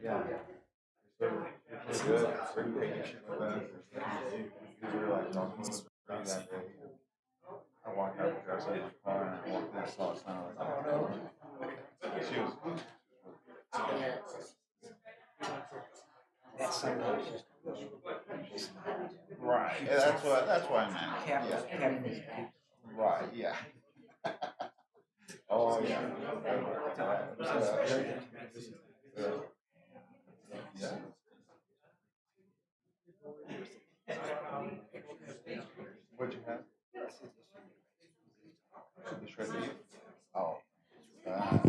Yeah. So it's good. Very patient with us. Because we were like talking to her that day. I walked out with her, I said in my car, and I walked in, I saw a sign, I was like, oh no. She was. That sometimes just Right. Yeah, that's what I meant. Yeah. Right. Yeah. Oh yeah. Yeah. What'd you have? The shred beef. Oh. Yeah.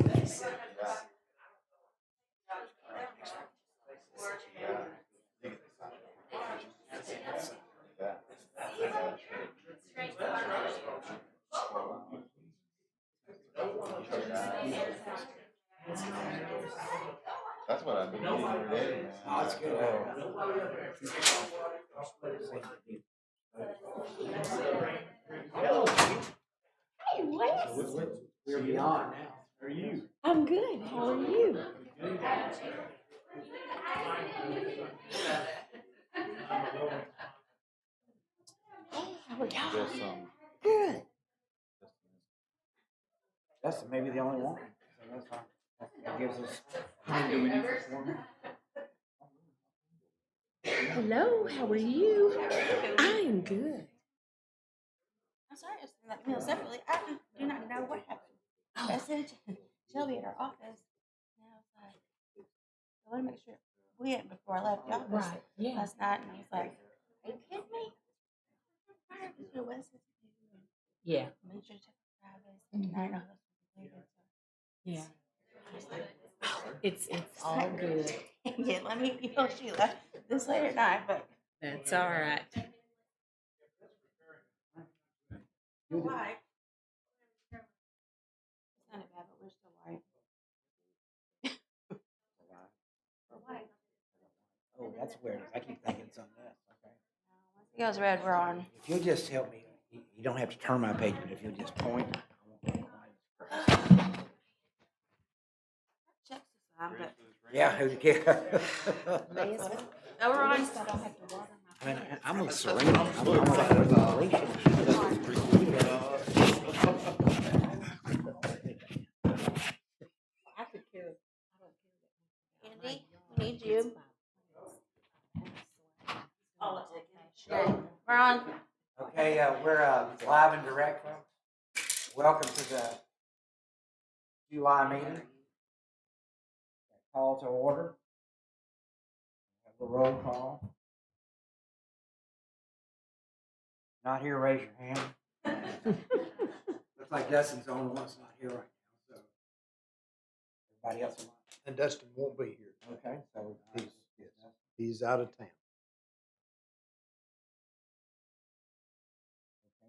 That's what I've been eating every day, man. Oh, that's good. Hey, Wes. We're beyond now. How are you? I'm good. How are you? How are y'all? Just Good. That's maybe the only one. So that's fine. That gives us time to read for me. Hello. How are you? I am good. I'm sorry, I just let me know separately. I do not know what happened. I said Shelby at our office. And I was like, I want to make sure we had before I left the office Right. Yeah. last night. And I was like, are you kidding me? I was your West to do and Yeah. make sure to check with Travis. And I know that's completed. So Yeah. I was like, It's all good. yeah, let me email Sheila this later tonight. But That's all right. we're white. It's not bad, but we're still white. We're white. Oh, that's weird. I keep thinking it's on this. Okay. Once it goes red, we're on. If you'll just help me, you don't have to turn my page, but if you'll just point. Checks the sign, but Yeah, who cares? may as well. No, we're on. I don't have to water I mean, I'm with Serena. I'm with Alicia. I could care. Andy, we need you. Okay, we're on. Okay, we're live and direct, folks. Welcome to the July meeting. Call to order. Have the roll call. Not here, raise your hand. Looks like Dustin's the only one that's not here right now, so everybody else is. And Dustin won't be here. Okay, so He's out of town.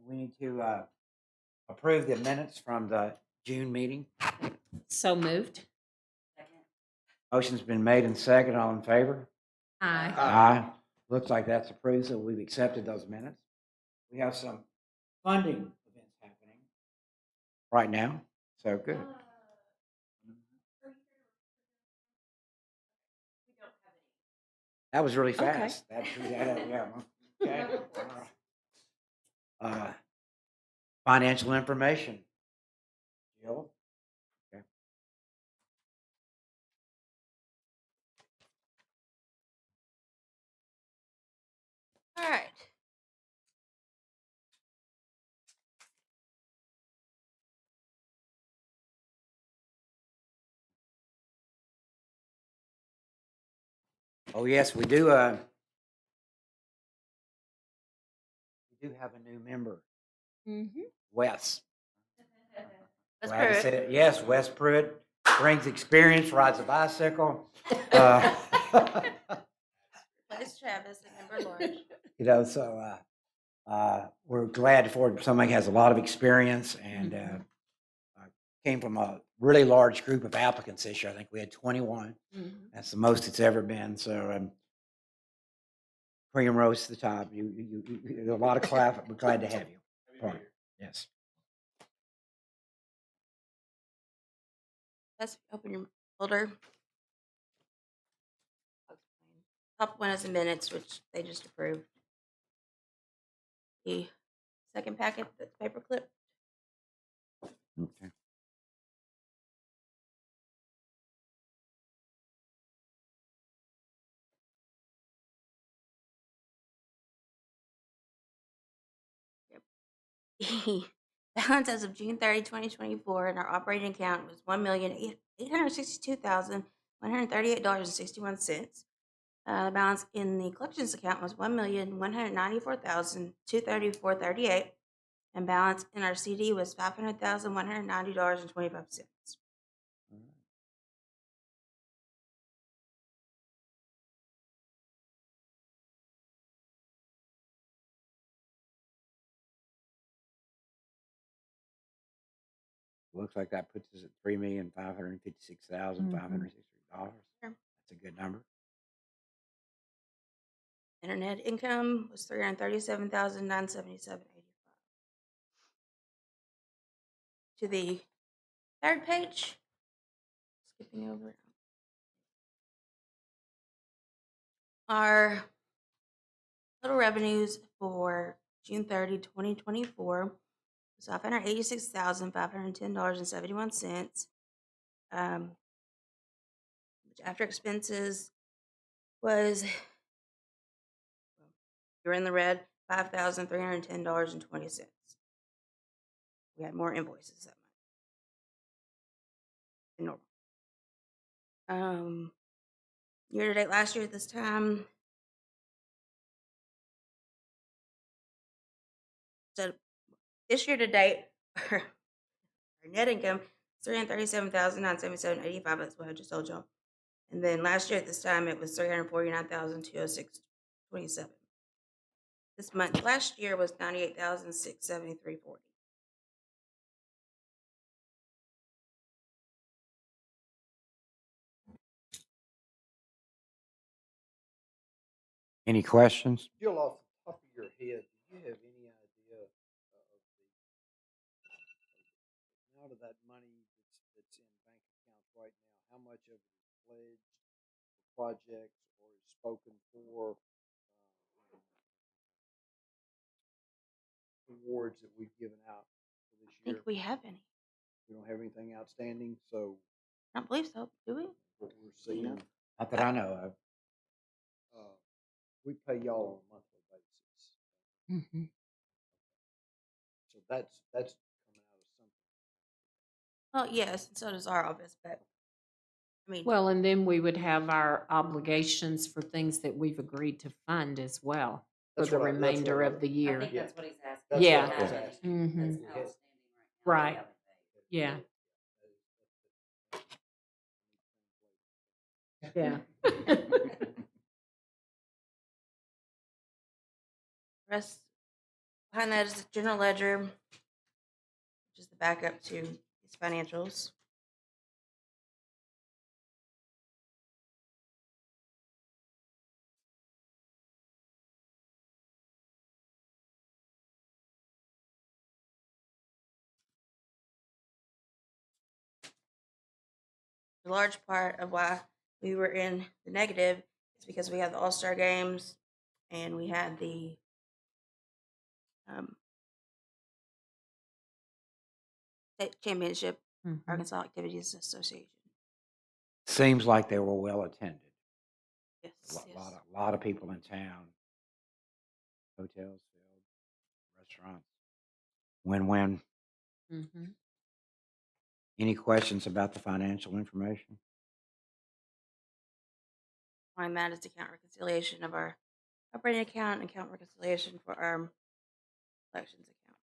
we need to approve the minutes from the June meeting. So moved. Motion's been made and seconded. All in favor? Aye. Aye. Looks like that's approved, so we've accepted those minutes. We have some funding events happening right now, so good. That was really fast. Yeah. Okay. Financial information. Jill? Okay. All right. Oh, yes, we do. We do have a new member, Mm-hmm. Wes. Let's Glad to prove say it. it. Yes, Wes Pruitt brings experience, rides a bicycle. Uh, Place Travis and Member Lord. so we're glad for somebody who has a lot of experience and came from a really large group of applicants this year. I think we had 21. Mm-hmm. That's the most it's ever been. So cream rose to the top. You a lot of clap. We're glad to have you. Point. Yes. Let's open your folder. top one is the minutes, which they just approved. The second packet, that's paperclip. Okay. The balance as of June 30, 2024, in our operating account was $1,862,138.61. The balance in the collections account was $1,194,234.38, and balance in our CD was $500,190.25. Looks like that puts us at $3,556,563. Sure. That's a good number. Internet income was $337,977.85. To the third page, skipping over. Our total revenues for June 30, 2024 was $586,510.71. Which after expenses was, you're in the red, $5,310.20. We had more invoices that month than normal. Year to date last year at this time, so this year to date, our net income is $337,977.85. That's what I just told y'all. And then last year at this time, it was $349,206.27. This month, last year was $98,673.40. Any questions? Jill, off the top of your head, do you have any idea of out of that money that's in bank accounts right now, how much of it is pledged for projects or is spoken for awards that we've given out for this I year? think we have any. We don't have anything outstanding, so I don't believe so, do we? what we're seeing, Not that I know of. we pay y'all on a monthly basis. So that's coming out of something. Oh, yes, and so does our office, but I mean, Well, and then we would have our obligations for things that we've agreed to fund as well for That's the what I- that's remainder what I- of the I year. think Yeah. that's what he's asking. That's Yeah. what I was asking. Mhm. That's We had- outstanding Right. now. Yeah. Yeah. rest behind that is the general ledger, which is the backup to these financials. A large part of why we were in the negative is because we had the All-Star games and we had the state championship Mhm. Arkansas Activities Association. Seems like they were well attended. Yes, A yes. lot of people in town. Hotels filled, restaurants. Win-win. Mhm. Any questions about the financial information? Behind that is the account reconciliation of our operating account and account reconciliation for our collections account.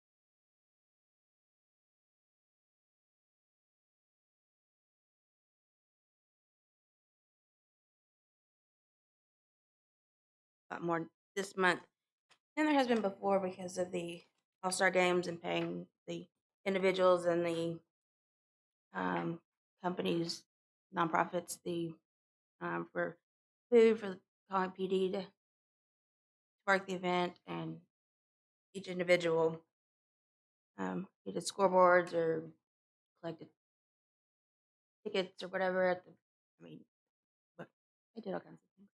A lot more this month than there has been before because of the All-Star games and paying the individuals and the companies, nonprofits, the for food for Conway PD to work the event, and each individual did scoreboards or collected tickets or whatever at the. I mean, but they did all kinds of things.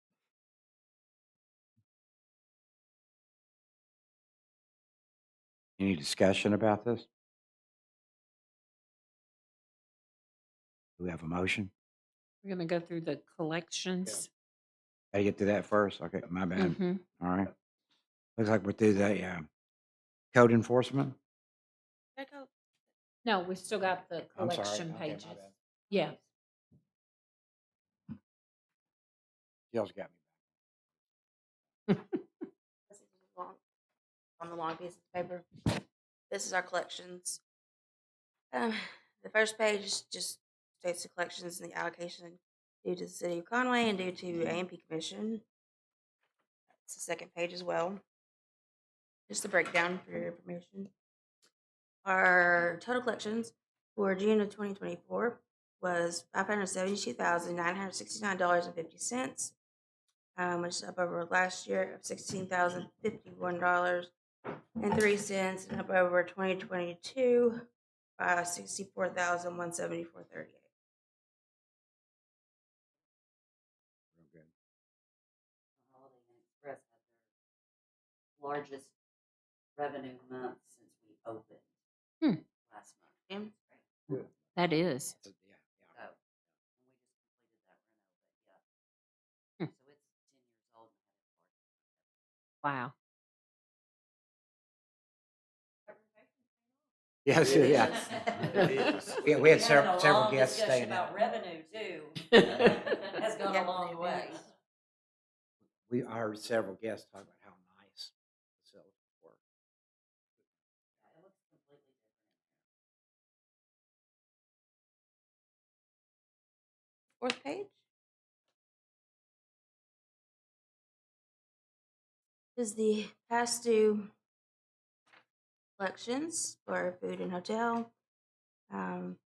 Any discussion about this? Do we have a motion? We're gonna go through the collections. Gotta get to that first. Okay, my bad. Mhm. All right. Looks like we're through the code enforcement. Gotta go. No, we still got the I'm sorry. collection Okay, my pages. bad. Yeah. Jill's got This is long, on the long piece of paper. This is our collections. The first page just states the collections and the allocation due to the city of Conway and due to A&P Commission. It's the second page as well. Just a breakdown for your information. Our total collections for June of 2024 was $572,969.50, which is up over last year of $16,051.03, and up over 2022 by $64,174.38. Real good. Holiday Inn Express had their largest revenue month since we opened Hmm. last month. Jim? That is. Yeah, yeah. So, and we just completed that reno, but Hmm. yeah. So it's 10 years old and had its largest month Wow. Yes, ever. yeah. It is. We had Having a several long guests discussion staying about out. revenue too. Has gone Yeah, a long way. I heard several guests talk about how nice the facilities were. Yeah, it looks completely different in Fourth page is the past due collections for food and hotel.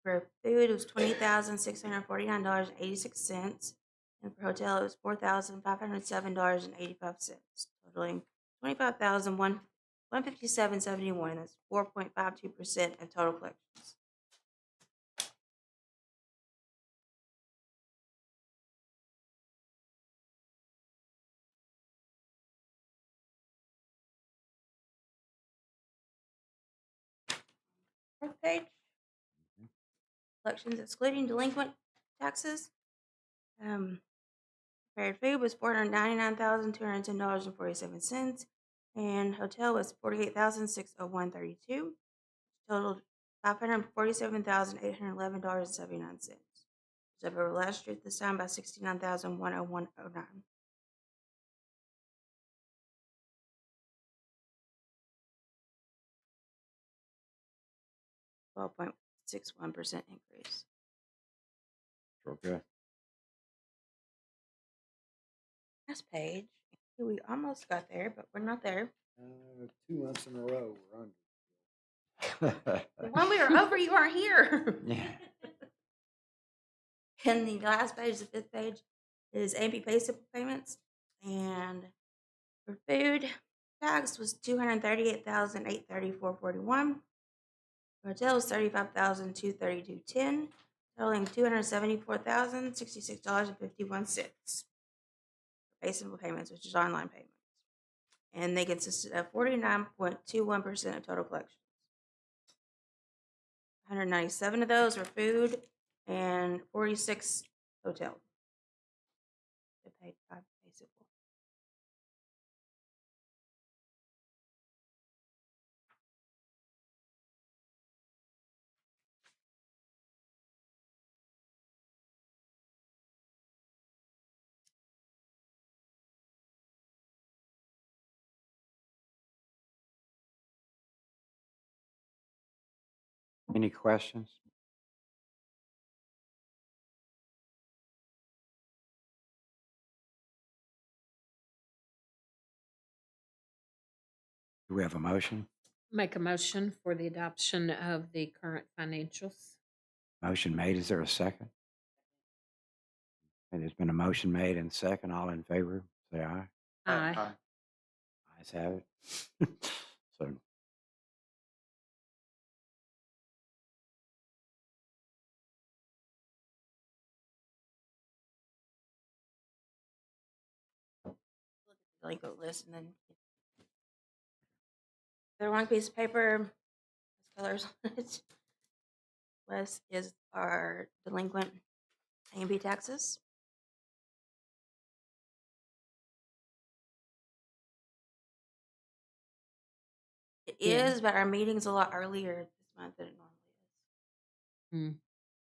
For food, it was $20,649.86, and for hotel, it was $4,507.85, totaling $25,157.71. That's 4.52% of total collections. Fourth page, collections excluding delinquent taxes. Prepared food was $499,210.47, and hotel was $48,601.32. Totaled $547,811.79. It's up over last year at this time by $69,101.09. 12.61% increase. Real good. Last page. We almost got there, but we're not there. 2 months in a row, we're under. The one we were over, you weren't here. Yeah. And the last page, the fifth page, is A&P pay simple payments. And for food, tax was $238,834.41. Hotel was $35,232.10, totaling $274,066.51. Pay simple payments, which is online payments. And they consisted of 49.21% of total collections. 197 of those were food and 46 hotel. They paid by pay simple. Any questions? Do we have a motion? Make a motion for the adoption of the current financials. Motion made. Is there a second? Okay, there's been a motion made and second. All in favor, say aye. Aye. Ayes have it. So Delinquent list and then the wrong piece of paper, colors on it, is our delinquent A and B taxes. It Yeah. is, but our meeting's a lot earlier this month than it normally is. Mm.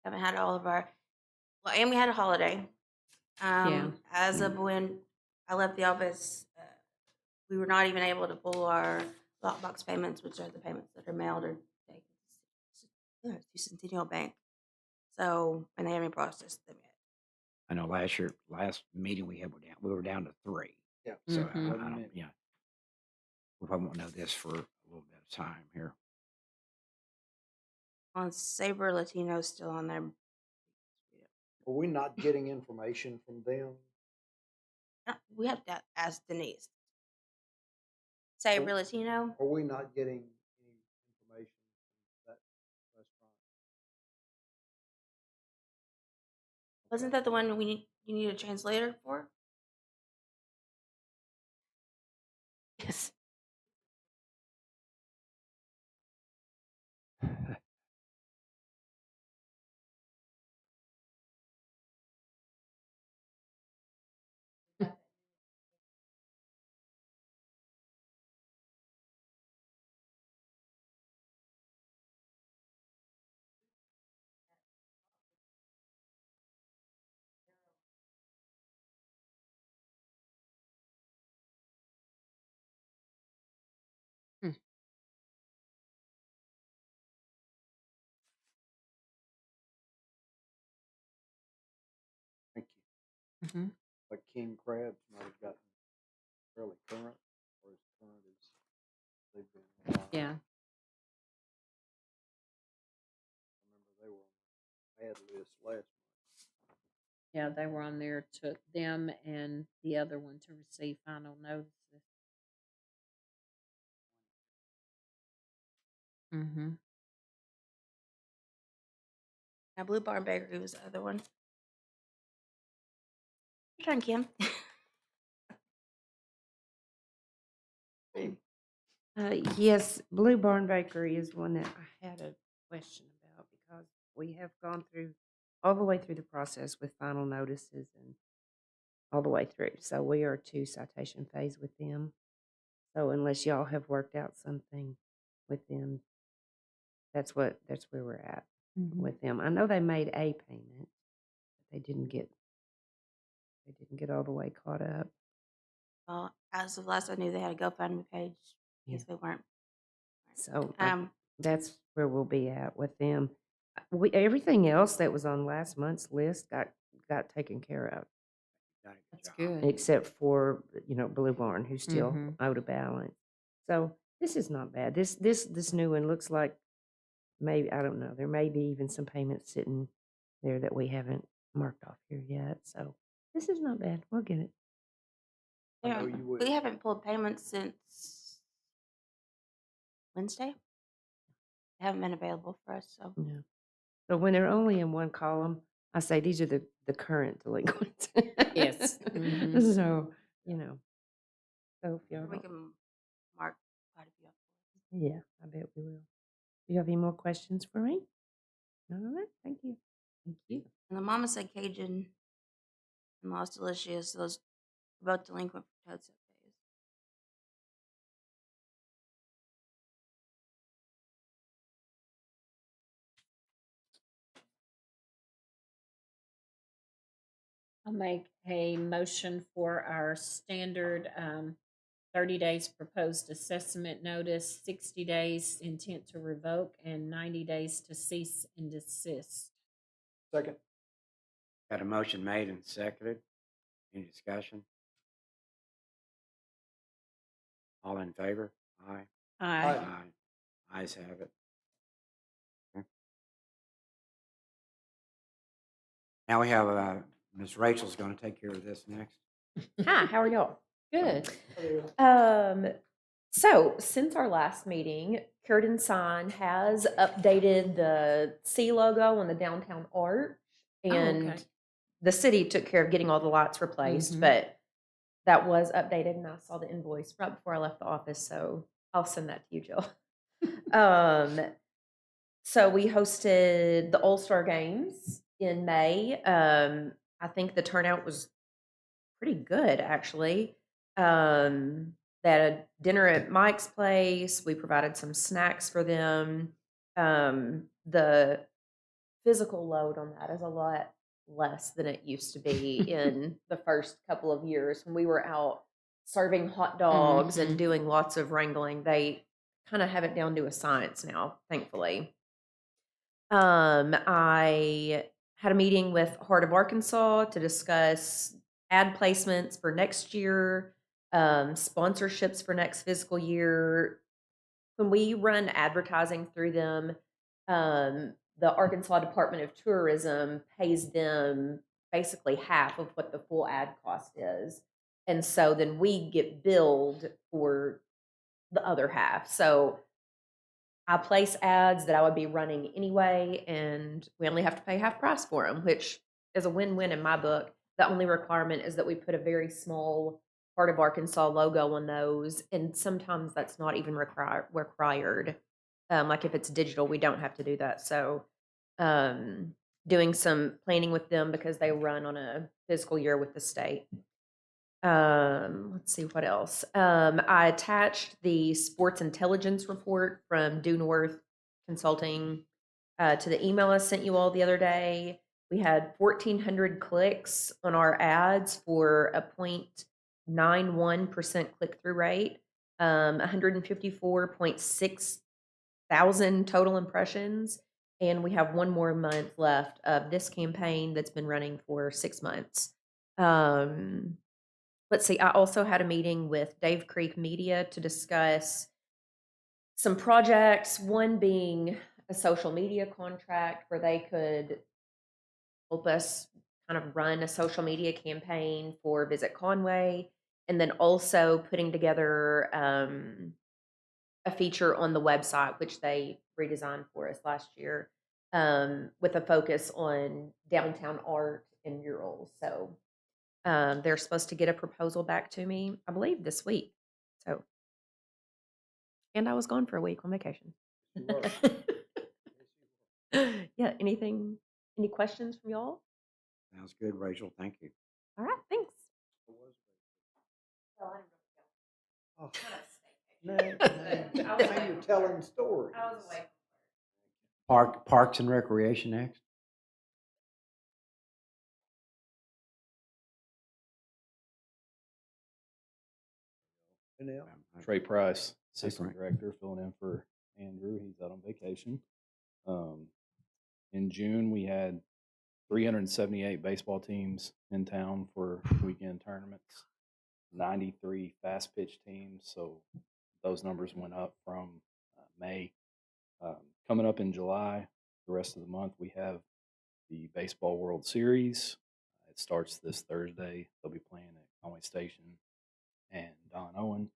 Haven't had all of our, well, and we had a holiday. Yeah. As of when I left the office, we were not even able to pull our lockbox payments, which are the payments that are mailed or taken to Centennial Bank. So, and they haven't processed them yet. I know last meeting we had, we were down to 3. Yeah. So Mhm. I don't, we probably won't know this for a little bit of time here. On Saber Latino's still on there. Are we not getting information from them? We have to ask Denise. Saber Latino. Are we not getting any information from that restaurant? Wasn't that the one you need a translator for? Yes. Hmm. Thank you. Mhm. Like King Crabs might have gotten fairly current, or as current as they've been. in a while. Yeah. I remember they were on the ad list last month. Yeah, they were on there, took them and the other one to receive final notices. Mm-hmm. Now, Blue Barn Bakery was the other one. Your turn, Kim. Yes, Blue Barn Bakery is one that I had a question about because we have gone through all the way through the process with final notices and all the way through. So we are to citation phase with them. So unless y'all have worked out something with them, that's where we're at Mm-hmm. with them. I know they made a payment, but they didn't get all the way caught up. Well, as of last I knew, they had a GoFundMe page. Yeah. Yes, they weren't. So Um, that's where we'll be at with them. Everything else that was on last month's list got taken care of, Done a good That's job. good. except for Blue Barn, who still Mhm. owed a balance. So this is not bad. This new one looks like maybe, I don't know, there may be even some payments sitting there that we haven't marked off here yet. So this is not bad. We'll get it. I know you will. we haven't pulled payments since Wednesday. They haven't been available for us, so Yeah. So when they're only in one column, I say these are the current delinquents. Yes. Mhm. So, so if y'all we don't, can mark quite a few up. yeah, I bet we will. Do you have any more questions for me? All right, thank you. Thank you. And the Mama Said Cajun and Los Delicious, those are both delinquent for toad soap days. I'll make a motion for our standard 30 days proposed assessment notice, 60 days intent to revoke, and 90 days to cease and desist. Second. Got a motion made and seconded. Any discussion? All in favor? Aye. Aye. Aye. Ayes have it. Okay. Now we have, Ms. Rachel's gonna take care of this next. Hi, how are y'all? Good. So since our last meeting, Curtin Sign has updated the C logo on the downtown arch, and okay. the city took care of getting all the lights replaced, Mhm. but that was updated, and I saw the invoice right before I left the office, so I'll send that to you, Jill. So we hosted the All-Star Games in May. I think the turnout was pretty good, actually. They had a dinner at Mike's place. We provided some snacks for them. The physical load on that is a lot less than it used to be in the first couple of years when we were out serving hot dogs and doing lots of wrangling. They kind of have it down to a science now, thankfully. I had a meeting with Heart of Arkansas to discuss ad placements for next year, sponsorships for next fiscal year. When we run advertising through them, the Arkansas Department of Tourism pays them basically half of what the full ad cost is. And so then we get billed for the other half. So I place ads that I would be running anyway, and we only have to pay half price for them, which is a win-win in my book. The only requirement is that we put a very small Heart of Arkansas logo on those, and sometimes that's not even required. Like if it's digital, we don't have to do that. So doing some planning with them because they run on a fiscal year with the state. Let's see what else. I attached the sports intelligence report from Due North Consulting to the email I sent you all the other day. We had 1,400 clicks on our ads for a 0.91% click-through rate, 154.6 thousand total impressions, and we have one more month left of this campaign that's been running for 6 months. Let's see, I also had a meeting with Dave Creek Media to discuss some projects, one being a social media contract where they could help us kind of run a social media campaign for Visit Conway, and then also putting together a feature on the website, which they redesigned for us last year, with a focus on downtown art and murals. So they're supposed to get a proposal back to me, I believe, this week. So, and I was gone for a week on vacation. Yeah, any questions from y'all? Sounds good, Rachel. Thank you. All right, thanks. Oh, now you're telling stories. I was away. Parks and Recreation next. Janelle? Trey Price, Hey, Assistant Frank. Director, filling in for Andrew. He's out on vacation. In June, we had 378 baseball teams in town for weekend tournaments, 93 fast pitch teams. So those numbers went up from May. Coming up in July, the rest of the month, we have the Baseball World Series. It starts this Thursday. They'll be playing at Conway Station and Don Owen,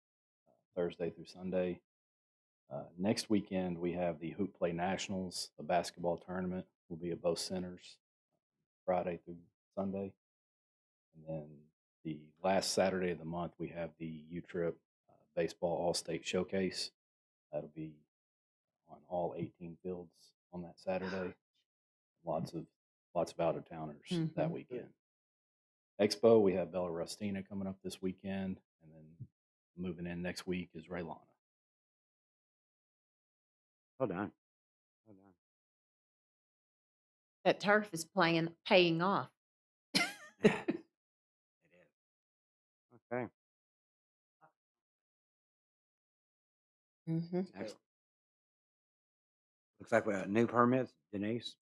Thursday through Sunday. Next weekend, we have the Hoop Play Nationals, the basketball tournament will be at both centers, Friday through Sunday. And then the last Saturday of the month, we have the U-Trip Baseball All-State Showcase. That'll be on all 18 fields on that Saturday. Lots of out-of-towners that weekend. Expo, we have Bella Rustina coming up this weekend, and then moving in next week is Raylana. Well done. Well done. That turf is paying off. Yeah, it is. Okay. Excellent. Looks like we have new permits, Denise.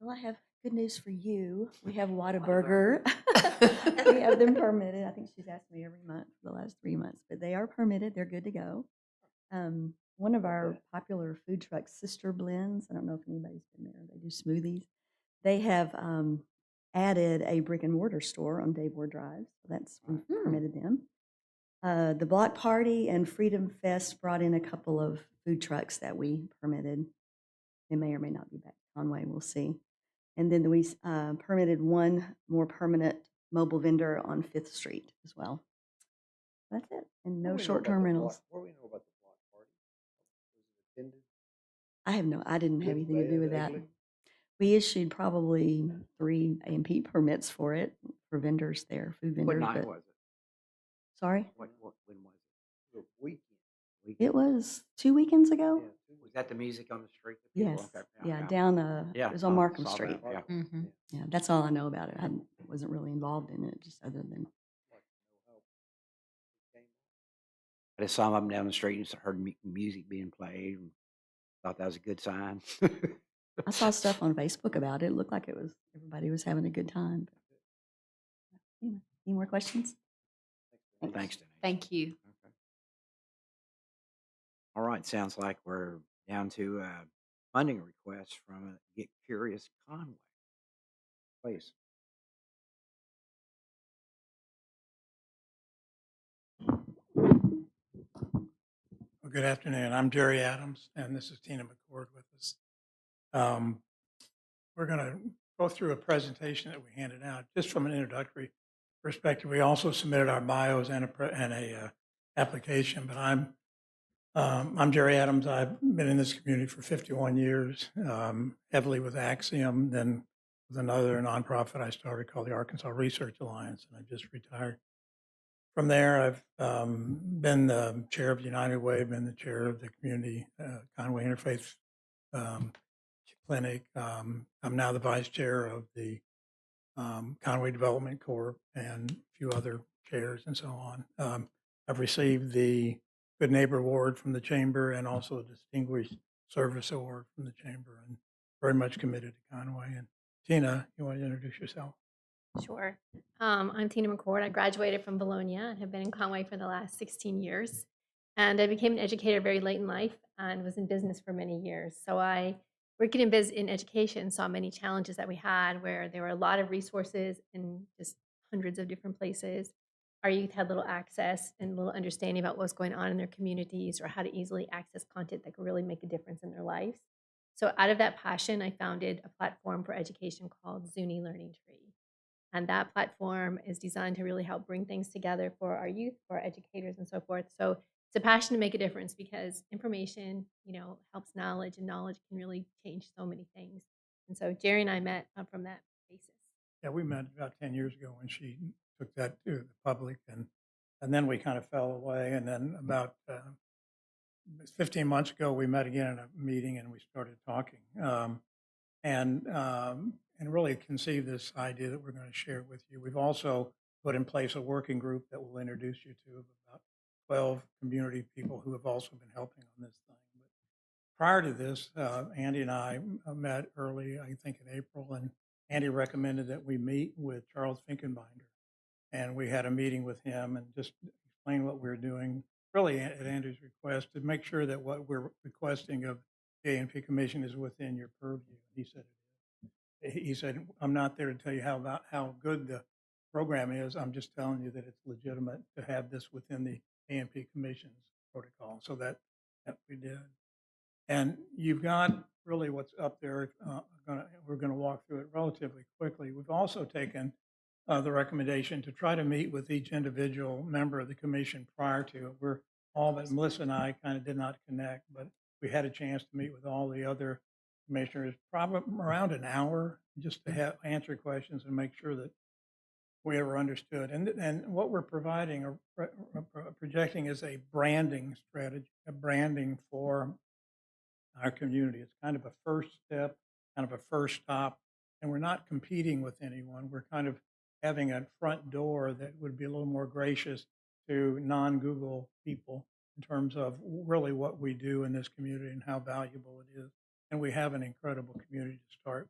Well, I have good news for you. We have Whataburger. We have them permitted. I think she's asked me every month for the last 3 months, but they are permitted. They're good to go. One of our popular food trucks, Sister Blends, I don't know if anybody's been there. They do smoothies. They have added a brick and mortar store on Dave Ward Drive. So we've permitted them. The Block Party and Freedom Fest brought in a couple of food trucks that we permitted. They may or may not be back to Conway. We'll see. And then we permitted one more permanent mobile vendor on Fifth Street as well. That's it, and no short-term rentals. What do we know about the block party? Was it attended? I didn't have anything to do with that. Vaguely? We issued probably 3 A&P permits for it, for vendors there, food What vendors. night but- was it? Sorry? When was it? The weekend. It was 2 weekends ago? Yeah, 2 Was that the music on the street? that people- Yes, okay, yeah, down, Yeah, it was on I Markham saw that, Street. yeah. Mm-hmm. Yeah, that's all I know about it. I wasn't really involved in it, just other than, like, no help. It came I just saw them down the street and heard music being played and thought that was a good sign. I saw stuff on Facebook about it. It looked like everybody was having a good time. Anyway, any more questions? Thanks, Denise. Thank you. Okay. All right, sounds like we're down to funding requests from Get Curious Conway. Please. Well, good afternoon. I'm Jerry Adams, and this is Tina McCord with us. We're going to go through a presentation that we handed out just from an introductory perspective. We also submitted our bios and a application. But I'm Jerry Adams. I've been in this community for 51 years, heavily with Axiom, then with another nonprofit I started called the Arkansas Research Alliance, and I just retired. From there, I've been the chair of United Way, been the chair of the community Conway Interfaith Clinic. I'm now the vice chair of the Conway Development Corp and a few other chairs and so on. I've received the Good Neighbor Award from the Chamber and also a Distinguished Service Award from the Chamber, and very much committed to Conway. And Tina, you want to introduce yourself? Sure. I'm Tina McCord. I graduated from Bologna and have been in Conway for the last 16 years. And I became an educator very late in life and was in business for many years. So I, working in education, saw many challenges that we had where there were a lot of resources in just hundreds of different places. Our youth had little access and little understanding about what's going on in their communities or how to easily access content that could really make a difference in their lives. So out of that passion, I founded a platform for education called Zuni Learning Tree. And that platform is designed to really help bring things together for our youth, for our educators, and so forth. So it's a passion to make a difference because information, helps knowledge, and knowledge can really change so many things. And so Jerry and I met from that basis. Yeah, we met about 10 years ago when she took that to the public, and then we kind of fell away. And then about 15 months ago, we met again in a meeting and we started talking. And really conceived this idea that we're going to share with you. We've also put in place a working group that we'll introduce you to of about 12 community people who have also been helping on this thing. But prior to this, Andy and I met early, I think in April, and Andy recommended that we meet with Charles Finkenbinder. And we had a meeting with him and just explain what we're doing, really at Andy's request, to make sure that what we're requesting of the A&P Commission is within your purview. He said it is. He said, I'm not there to tell you how good the program is. I'm just telling you that it's legitimate to have this within the A&P Commission's protocol. So that we did. And you've got really what's up there. We're going to walk through it relatively quickly. We've also taken the recommendation to try to meet with each individual member of the commission prior to it. We're all but Melissa and I kind of did not connect, but we had a chance to meet with all the other commissioners, probably around an hour, just to answer questions and make sure that we ever understood. And what we're providing or projecting is a branding strategy, a branding for our community. It's kind of a first step, kind of a first stop, and we're not competing with anyone. We're kind of having a front door that would be a little more gracious to non-Google people in terms of really what we do in this community and how valuable it is. And we have an incredible community to start.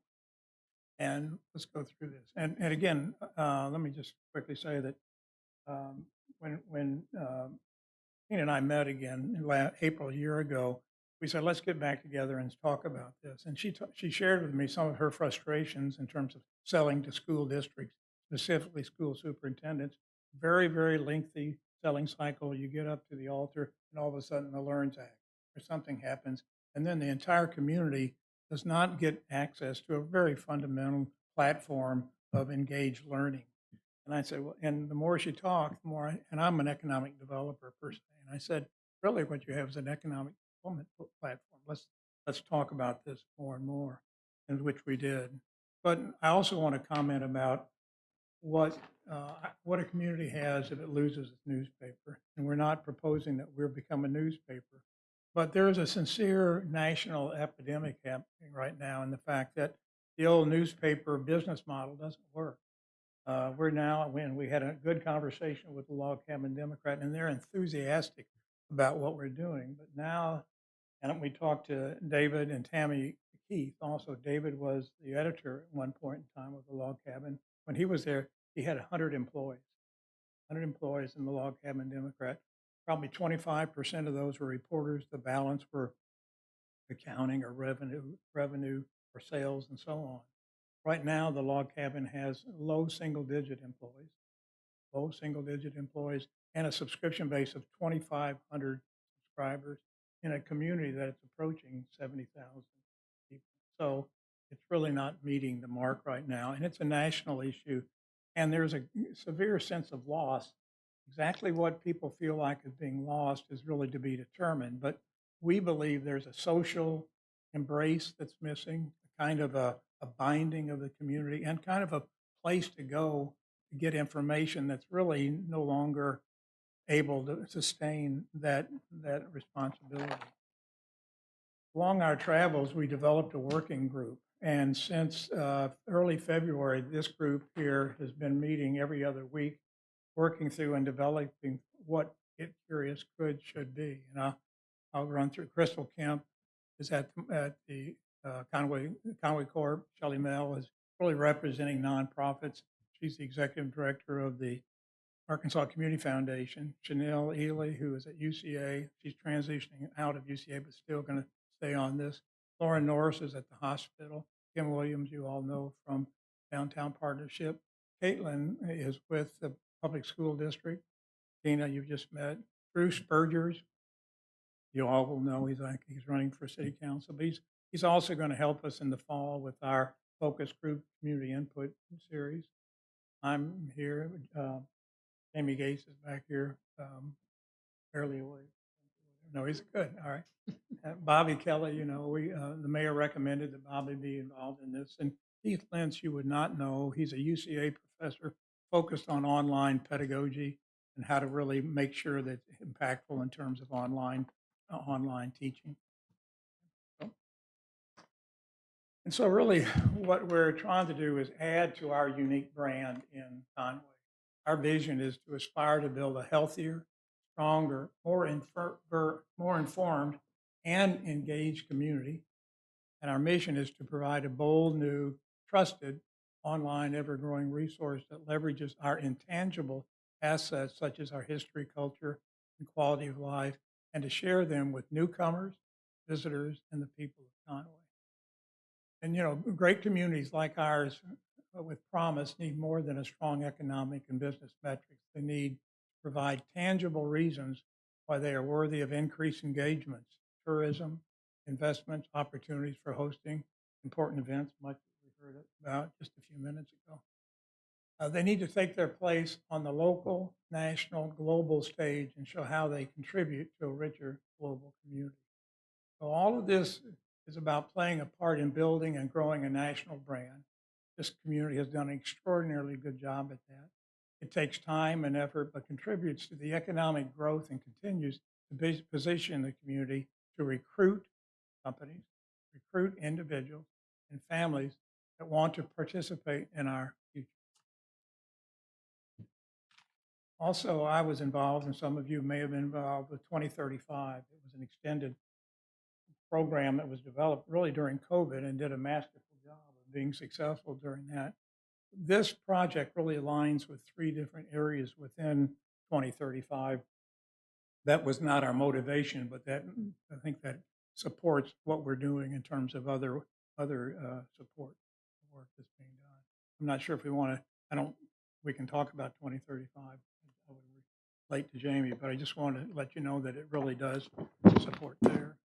And let's go through this. And again, let me just quickly say that when Tina and I met again in April a year ago, we said, let's get back together and talk about this. And she shared with me some of her frustrations in terms of selling to school districts, specifically school superintendents. Very, very lengthy selling cycle. You get up to the altar and all of a sudden the LEARNS Act or something happens. And then the entire community does not get access to a very fundamental platform of engaged learning. And I said, well, and the more she talked, the more, and I'm an economic developer per se, and I said, really what you have is an economic development platform. Let's talk about this more and more, and which we did. But I also want to comment about what a community has if it loses its newspaper. And we're not proposing that we'll become a newspaper. But there is a sincere national epidemic happening right now in the fact that the old newspaper business model doesn't work. We're now, when we had a good conversation with the Log Cabin Democrat, and they're enthusiastic about what we're doing. But now, and we talked to David and Tammy Keith also. David was the editor at one point in time of the Log Cabin. When he was there, he had 100 employees, 100 employees in the Log Cabin Democrat. Probably 25% of those were reporters. The balance were accounting or revenue or sales and so on. Right now, the Log Cabin has low single-digit employees, and a subscription base of 2,500 subscribers in a community that's approaching 70,000 people. So it's really not meeting the mark right now, and it's a national issue. And there's a severe sense of loss. Exactly what people feel like is being lost is really to be determined. But we believe there's a social embrace that's missing, kind of a binding of the community, and kind of a place to go to get information that's really no longer able to sustain that responsibility. Along our travels, we developed a working group. And since early February, this group here has been meeting every other week, working through and developing what Get Curious should be. And I'll run through. Crystal Kemp is at the Conway Corp. Shelley Mell is really representing nonprofits. She's the executive director of the Arkansas Community Foundation. Chanel Ely, who is at UCA, she's transitioning out of UCA, but still going to stay on this. Lauren Norris is at the hospital. Kim Williams, you all know from Downtown Partnership. Caitlin is with the public school district. Tina, you've just met. Bruce Spurgers, you all will know he's running for city council, but he's also going to help us in the fall with our focus group community input series. I'm here. Amy Gates is back here, barely awake. No, he's good. All right. Bobby Kelly, you know, the mayor recommended that Bobby be involved in this. And Keith Lentz, you would not know. He's a UCA professor focused on online pedagogy and how to really make sure that it's impactful in terms of online teaching. And so really what we're trying to do is add to our unique brand in Conway. Our vision is to aspire to build a healthier, stronger, more informed, and engaged community. And our mission is to provide a bold, new, trusted, online, ever-growing resource that leverages our intangible assets such as our history, culture, and quality of life, and to share them with newcomers, visitors, and the people of Conway. And, you know, great communities like ours with promise need more than a strong economic and business metrics. They need to provide tangible reasons why they are worthy of increased engagements, tourism, investments, opportunities for hosting important events, much we heard about just a few minutes ago. They need to take their place on the local, national, global stage and show how they contribute to a richer global community. So all of this is about playing a part in building and growing a national brand. This community has done an extraordinarily good job at that. It takes time and effort, but contributes to the economic growth and continues to position the community to recruit companies, recruit individuals and families that want to participate in our future. Also, I was involved, and some of you may have been involved with 2035. It was an extended program that was developed really during COVID and did a masterful job of being successful during that. This project really aligns with 3 different areas within 2035. That was not our motivation, but that I think that supports what we're doing in terms of other support work that's being done. I'm not sure if we want to. We can talk about 2035. I would relate to Jamie, but I just want to let you know that it really does support there.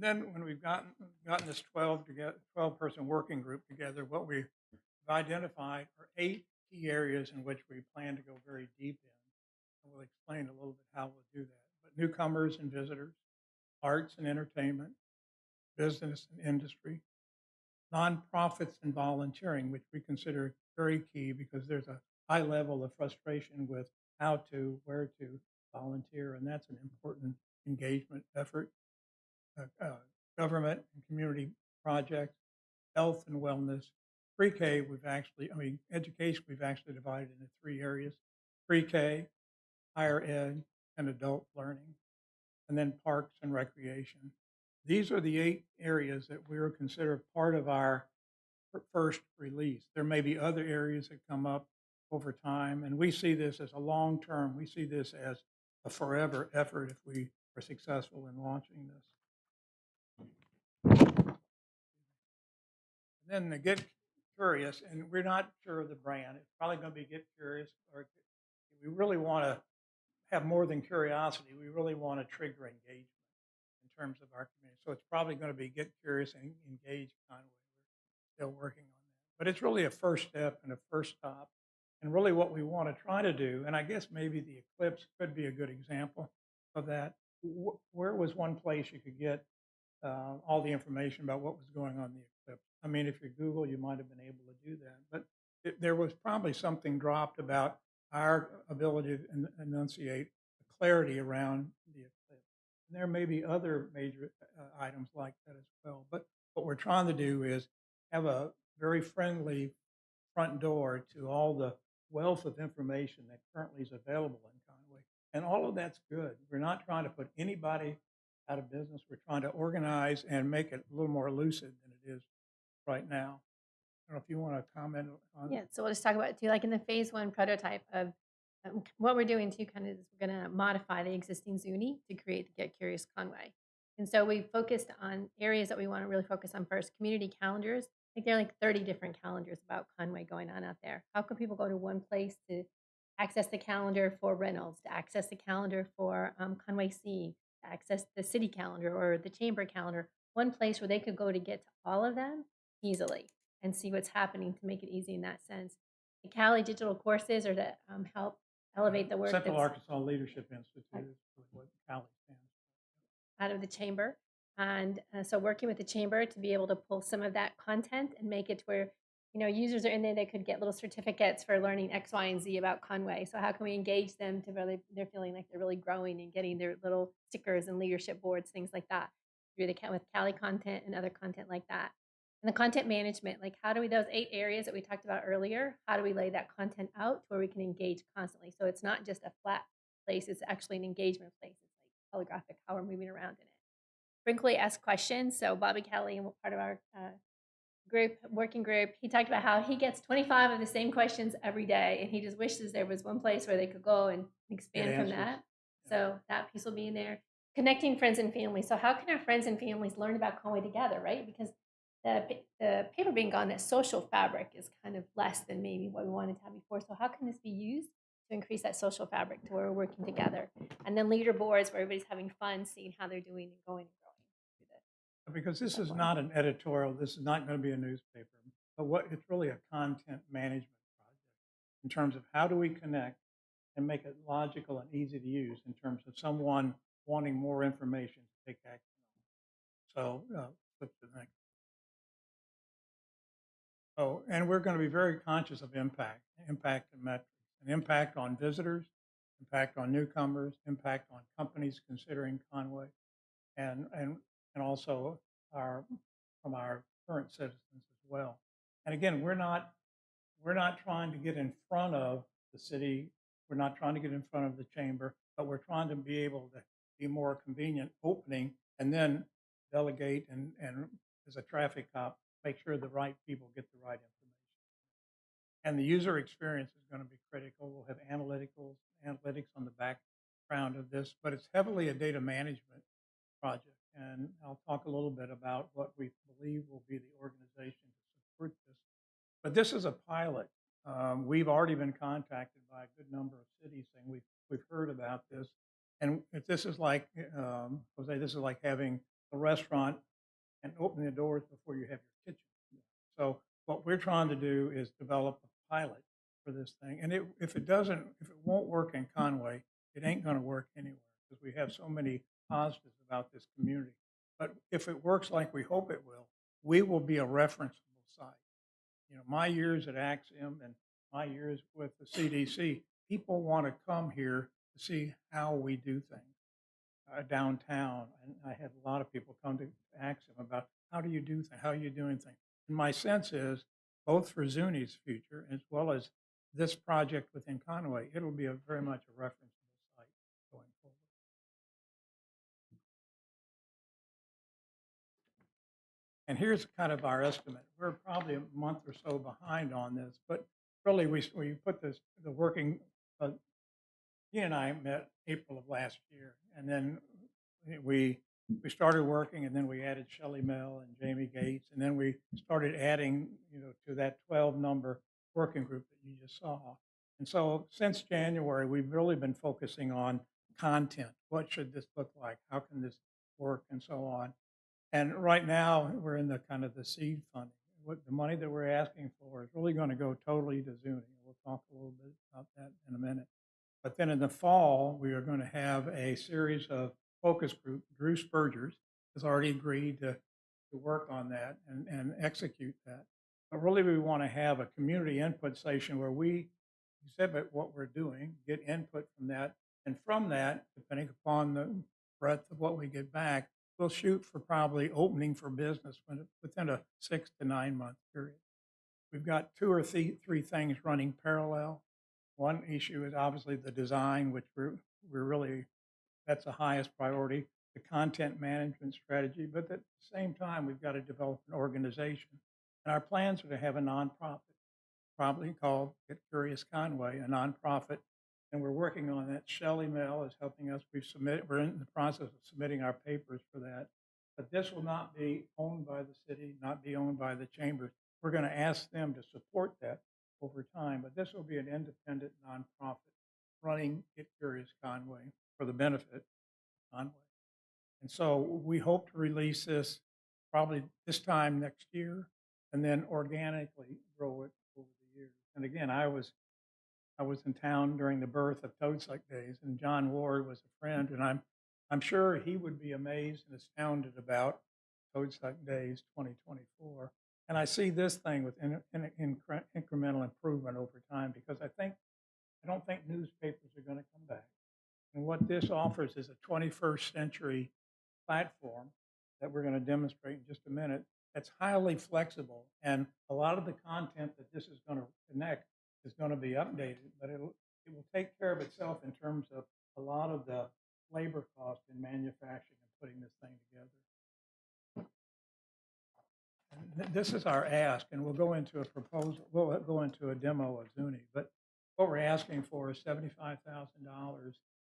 And then when we've gotten this 12-person working group together, what we've identified are 8 key areas in which we plan to go very deep in. And we'll explain a little bit how we'll do that. But newcomers and visitors, arts and entertainment, business and industry, nonprofits and volunteering, which we consider very key because there's a high level of frustration with how to, where to volunteer, and that's an important engagement effort. Government and community projects, health and wellness. Pre-K, education, we've actually divided into 3 areas: pre-K, higher ed, and adult learning, and then parks and recreation. These are the 8 areas that we will consider part of our first release. There may be other areas that come up over time, and we see this as a long-term, we see this as a forever effort if we are successful in launching this. Then the Get Curious, and we're not sure of the brand. It's probably going to be Get Curious, or we really want to have more than curiosity. We really want to trigger engagement in terms of our community. So it's probably going to be Get Curious and Engage Conway. We're still working on that. But it's really a first step and a first stop. And really what we want to try to do, and I guess maybe the Eclipse could be a good example of that. Where was one place you could get all the information about what was going on in the eclipse? I mean, if you Google, you might have been able to do that, but there was probably something dropped about our ability to enunciate the clarity around the eclipse. And there may be other major items like that as well. But what we're trying to do is have a very friendly front door to all the wealth of information that currently is available in Conway. And all of that's good. We're not trying to put anybody out of business. We're trying to organize and make it a little more lucid than it is right now. I don't know if you want to comment on. Yeah, so we'll just talk about it too, like in the phase 1 prototype of what we're doing too, kind of is we're going to modify the existing Zuni to create the Get Curious Conway. And so we focused on areas that we want to really focus on first. Community calendars. I think there are like 30 different calendars about Conway going on out there. How can people go to one place to access the calendar for Reynolds, to access the calendar for Conway C, to access the city calendar or the chamber calendar? One place where they could go to get to all of them easily and see what's happening to make it easy in that sense. The Cali digital courses are to help elevate the work Central that's Arkansas Leadership Institute is what Cali stands for. out of the chamber. And so working with the chamber to be able to pull some of that content and make it to where, users are in there, they could get little certificates for learning X, Y, and Z about Conway. So how can we engage them to really, they're feeling like they're really growing and getting their little stickers and leadership boards, things like that, through with Cali content and other content like that. And the content management, like how do we, those 8 areas that we talked about earlier, how do we lay that content out to where we can engage constantly? So it's not just a flat place, it's actually an engagement place. It's like holographic, how we're moving around in it. Frequently asked questions. So Bobby Kelly, part of our working group, he talked about how he gets 25 of the same questions every day, and he just wishes there was one place where they could go and expand from that. So that piece will be in there. Connecting friends and family. So how can our friends and families learn about Conway together, right? Because the paper being gone, that social fabric is kind of less than maybe what we wanted to have before. So how can this be used to increase that social fabric to where we're working together? And then leaderboards where everybody's having fun, seeing how they're doing and going and growing. Because this is not an editorial, this is not going to be a newspaper, but it's really a content management project in terms of how do we connect and make it logical and easy to use in terms of someone wanting more information to take action on. So flip to the next. Oh, and we're going to be very conscious of impact and metrics, an impact on visitors, impact on newcomers, impact on companies considering Conway, and also from our current citizens as well. And again, we're not trying to get in front of the city. We're not trying to get in front of the chamber, but we're trying to be able to be more convenient opening and then delegate and as a traffic cop, make sure the right people get the right information. And the user experience is going to be critical. We'll have analytics on the background of this, but it's heavily a data management project. And I'll talk a little bit about what we believe will be the organization to support this. But this is a pilot. We've already been contacted by a good number of cities saying we've heard about this. And if this is like, Jose, this is like having a restaurant and open the doors before you have your kitchen. So what we're trying to do is develop a pilot for this thing. And if it won't work in Conway, it ain't going to work anywhere because we have so many positives about this community. But if it works like we hope it will, we will be a referenceable site. You know, my years at Axiom and my years with the CDC, people want to come here to see how we do things downtown. And I had a lot of people come to Axiom about how do you do things, how are you doing things. And my sense is, both for Zuni's future as well as this project within Conway, it'll be very much a referenceable site going forward. And here's kind of our estimate. We're probably a month or so behind on this, but really we put the working, he and I met April of last year, and then we started working, and then we added Shelley Mell and Jamie Gates, and then we started adding, to that 12 number working group that you just saw. And so since January, we've really been focusing on content. What should this look like? How can this work? And so on. And right now, we're in the kind of the seed funding. What the money that we're asking for is really going to go totally to Zuni. We'll talk a little bit about that in a minute. But then in the fall, we are going to have a series of focus groups. Drew Spurgers has already agreed to work on that and execute that. But really, we want to have a community input session where we exhibit what we're doing, get input from that, and from that, depending upon the breadth of what we get back, we'll shoot for probably opening for business within a 6 to 9 month period. We've got 2 or 3 things running parallel. One issue is obviously the design, which we're really, that's the highest priority, the content management strategy, but at the same time, we've got to develop an organization. And our plans are to have a nonprofit, probably called Get Curious Conway, a nonprofit, and we're working on that. Shelley Mell is helping us. We're in the process of submitting our papers for that. But this will not be owned by the city, not be owned by the chambers. We're going to ask them to support that over time, but this will be an independent nonprofit running Get Curious Conway for the benefit of Conway. And so we hope to release this probably this time next year and then organically grow it over the years. And again, I was in town during the birth of Toadsuck Days, and John Ward was a friend, and I'm sure he would be amazed and astounded about Toadsuck Days 2024. And I see this thing with incremental improvement over time because I don't think newspapers are going to come back. And what this offers is a 21st century platform that we're going to demonstrate in just a minute that's highly flexible. And a lot of the content that this is going to connect is going to be updated, but it will take care of itself in terms of a lot of the labor cost in manufacturing and putting this thing together. And this is our ask, and we'll go into a proposal, we'll go into a demo of Zuni, but what we're asking for is $75,000,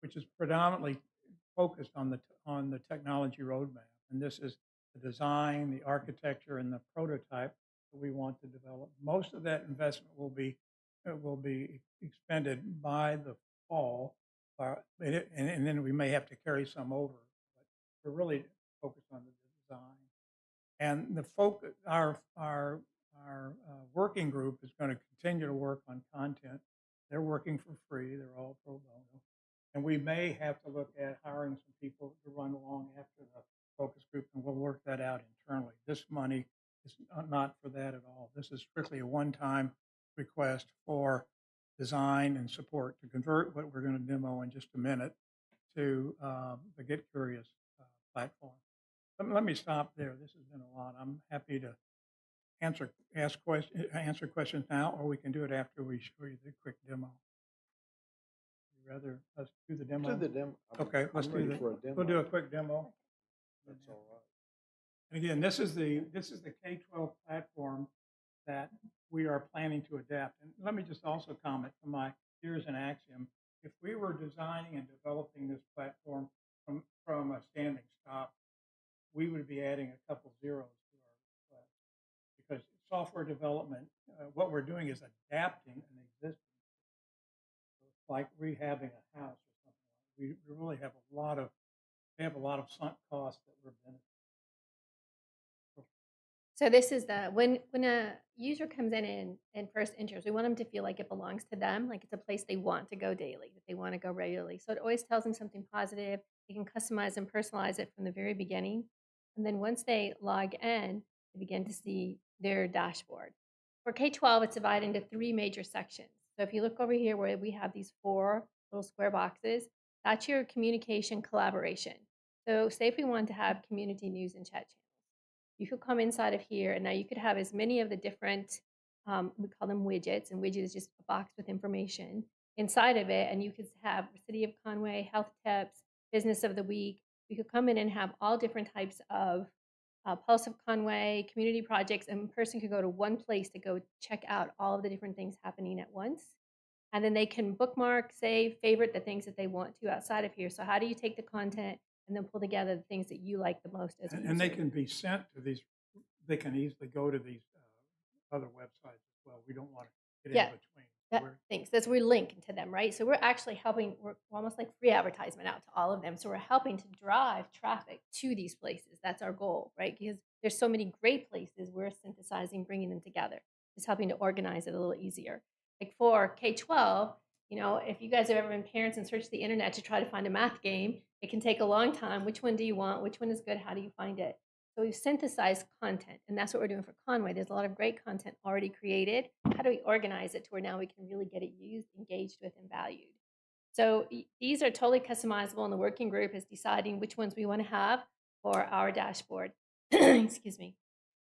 which is predominantly focused on the technology roadmap. And this is the design, the architecture, and the prototype that we want to develop. Most of that investment will be expended by the fall, and then we may have to carry some over. But we're really focused on the design. And the focus, our working group is going to continue to work on content. They're working for free. They're all pro bono. And we may have to look at hiring some people to run along after the focus group, and we'll work that out internally. This money is not for that at all. This is strictly a one-time request for design and support to convert what we're going to demo in just a minute to the Get Curious platform. Let me stop there. This has been a lot. I'm happy to answer questions now, or we can do it after we show you the quick demo. You'd rather us do the demo? Do the demo. Okay, let's do for a demo. We'll do a quick demo. That's all right. And again, this is the K-12 platform that we are planning to adapt. And let me just also comment from my years in Axiom, if we were designing and developing this platform from a standing stop, we would be adding a couple zeros to our request. Because software development, what we're doing is adapting an existing system. So it's like rehabbing a house or something. We really have a lot of sunk costs that we're benefiting. So this is when a user comes in and first enters, we want them to feel like it belongs to them, like it's a place they want to go daily, that they want to go regularly. So it always tells them something positive. They can customize and personalize it from the very beginning. And then once they log in, they begin to see their dashboard. For K-12, it's divided into 3 major sections. So if you look over here where we have these 4 little square boxes, that's your communication collaboration. So say if we want to have community news and chat channels, you could come inside of here and now you could have as many of the different, we call them widgets, and widget is just a box with information inside of it. And you could have City of Conway, health tips, business of the week. You could come in and have all different types of Pulse of Conway, community projects, and a person could go to one place to go check out all of the different things happening at once. And then they can bookmark, save, favorite the things that they want to outside of here. So how do you take the content and then pull together the things that you like the most as a user? And they can be sent to these, they can easily go to these other websites as well. We don't want to get in between. Thanks. That's we're linking to them, right? So we're actually helping, we're almost like free advertisement out to all of them. So we're helping to drive traffic to these places. That's our goal, right? Because there's so many great places, we're synthesizing, bringing them together. It's helping to organize it a little easier. Like for K-12, you know, if you guys have ever been parents and searched the internet to try to find a math game, it can take a long time. Which one do you want? Which one is good? How do you find it? So we've synthesized content, and that's what we're doing for Conway. There's a lot of great content already created. How do we organize it to where now we can really get it used, engaged with, and valued? So these are totally customizable, and the working group is deciding which ones we want to have for our dashboard. Excuse me.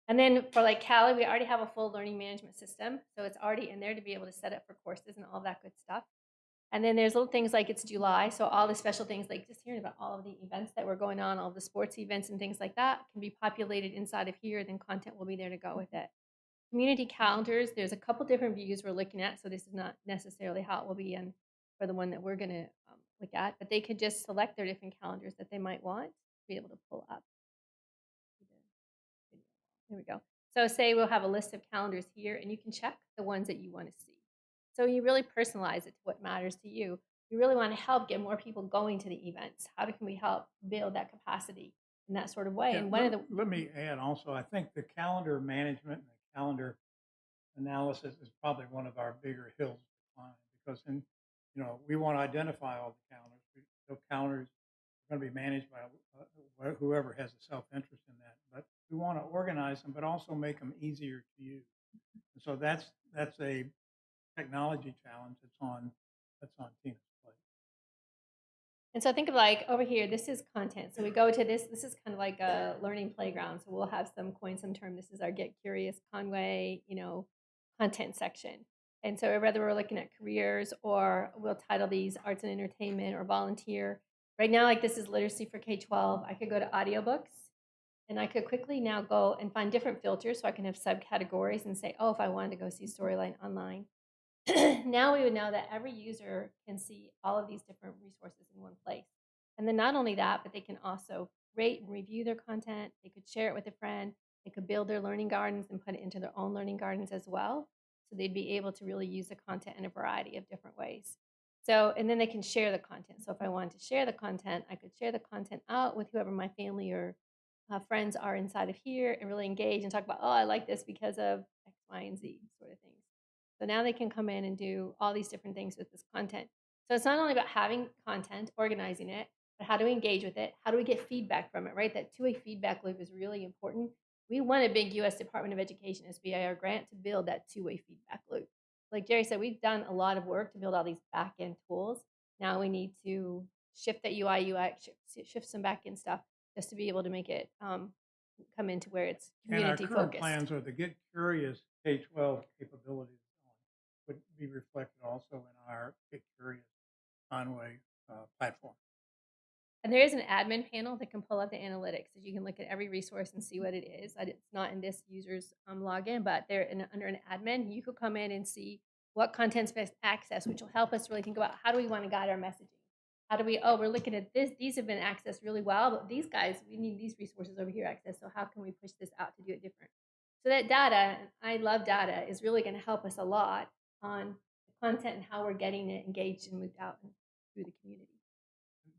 And then for like Cali, we already have a full learning management system. So it's already in there to be able to set up for courses and all that good stuff. And then there's little things like it's July, so all the special things like just hearing about all of the events that were going on, all the sports events and things like that can be populated inside of here, then content will be there to go with it. Community calendars, there's a couple different views we're looking at, so this is not necessarily how it will be in for the one that we're gonna look at, but they could just select their different calendars that they might want to be able to pull up. There we go. So say we'll have a list of calendars here and you can check the ones that you want to see. So you really personalize it to what matters to you. You really want to help get more people going to the events. How can we help build that capacity in that sort of way? Yeah, And let me add also, I think the calendar management and the calendar analysis is probably one of our bigger hills to climb because we want to identify all the calendars. The calendars are going to be managed by whoever has a self-interest in that, but we want to organize them, but also make them easier to use. And so that's a technology challenge that's on Tina's plate. And so think of like over here, this is content. So we go to this is kind of like a learning playground. So we'll have some coin, some term. This is our Get Curious Conway, content section. And so whether we're looking at careers or we'll title these arts and entertainment or volunteer. Right now, like this is literacy for K-12. I could go to audiobooks and I could quickly now go and find different filters so I can have subcategories and say, oh, if I wanted to go see Storyline online. Now we would know that every user can see all of these different resources in one place. And then not only that, but they can also rate and review their content. They could share it with a friend. They could build their learning gardens and put it into their own learning gardens as well. So they'd be able to really use the content in a variety of different ways. So, and then they can share the content. So if I wanted to share the content, I could share the content out with whoever my family or friends are inside of here and really engage and talk about, oh, I like this because of X, Y, and Z sort of things. So now they can come in and do all these different things with this content. So it's not only about having content, organizing it, but how do we engage with it? How do we get feedback from it, right? That two-way feedback loop is really important. We want a big U.S. Department of Education SBIR grant to build that two-way feedback loop. Like Jerry said, we've done a lot of work to build all these back-end tools. Now we need to shift that UI, UX, shift some back-end stuff just to be able to make it come into where it's community and our current focused. plans are to Get Curious K-12 capabilities would be reflected also in our Get Curious Conway platform. And there is an admin panel that can pull up the analytics. So you can look at every resource and see what it is. It's not in this user's login, but they're under an admin. You could come in and see what content's best access, which will help us really think about how do we want to guide our messaging. How do we, we're looking at this, these have been accessed really well, but these guys, we need these resources over here accessed. So how can we push this out to do it different? So that data, and I love data, is really going to help us a lot on the content and how we're getting it engaged and moved out through the community.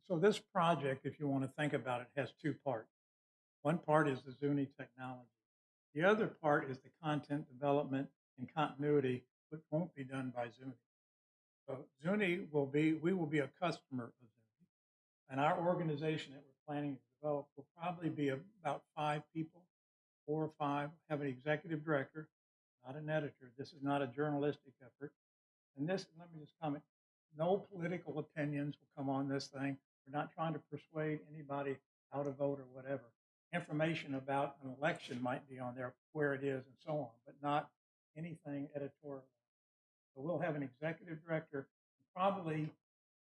So this project, if you want to think about it, has two parts. One part is the Zuni technology. The other part is the content development and continuity, which won't be done by Zuni. So we will be a customer of Zuni. And our organization that we're planning to develop will probably be about 5 people, 4 or 5, have an executive director, not an editor. This is not a journalistic effort. And this, let me just comment, no political opinions will come on this thing. We're not trying to persuade anybody how to vote or whatever. Information about an election might be on there, where it is and so on, but not anything editorial. So we'll have an executive director, probably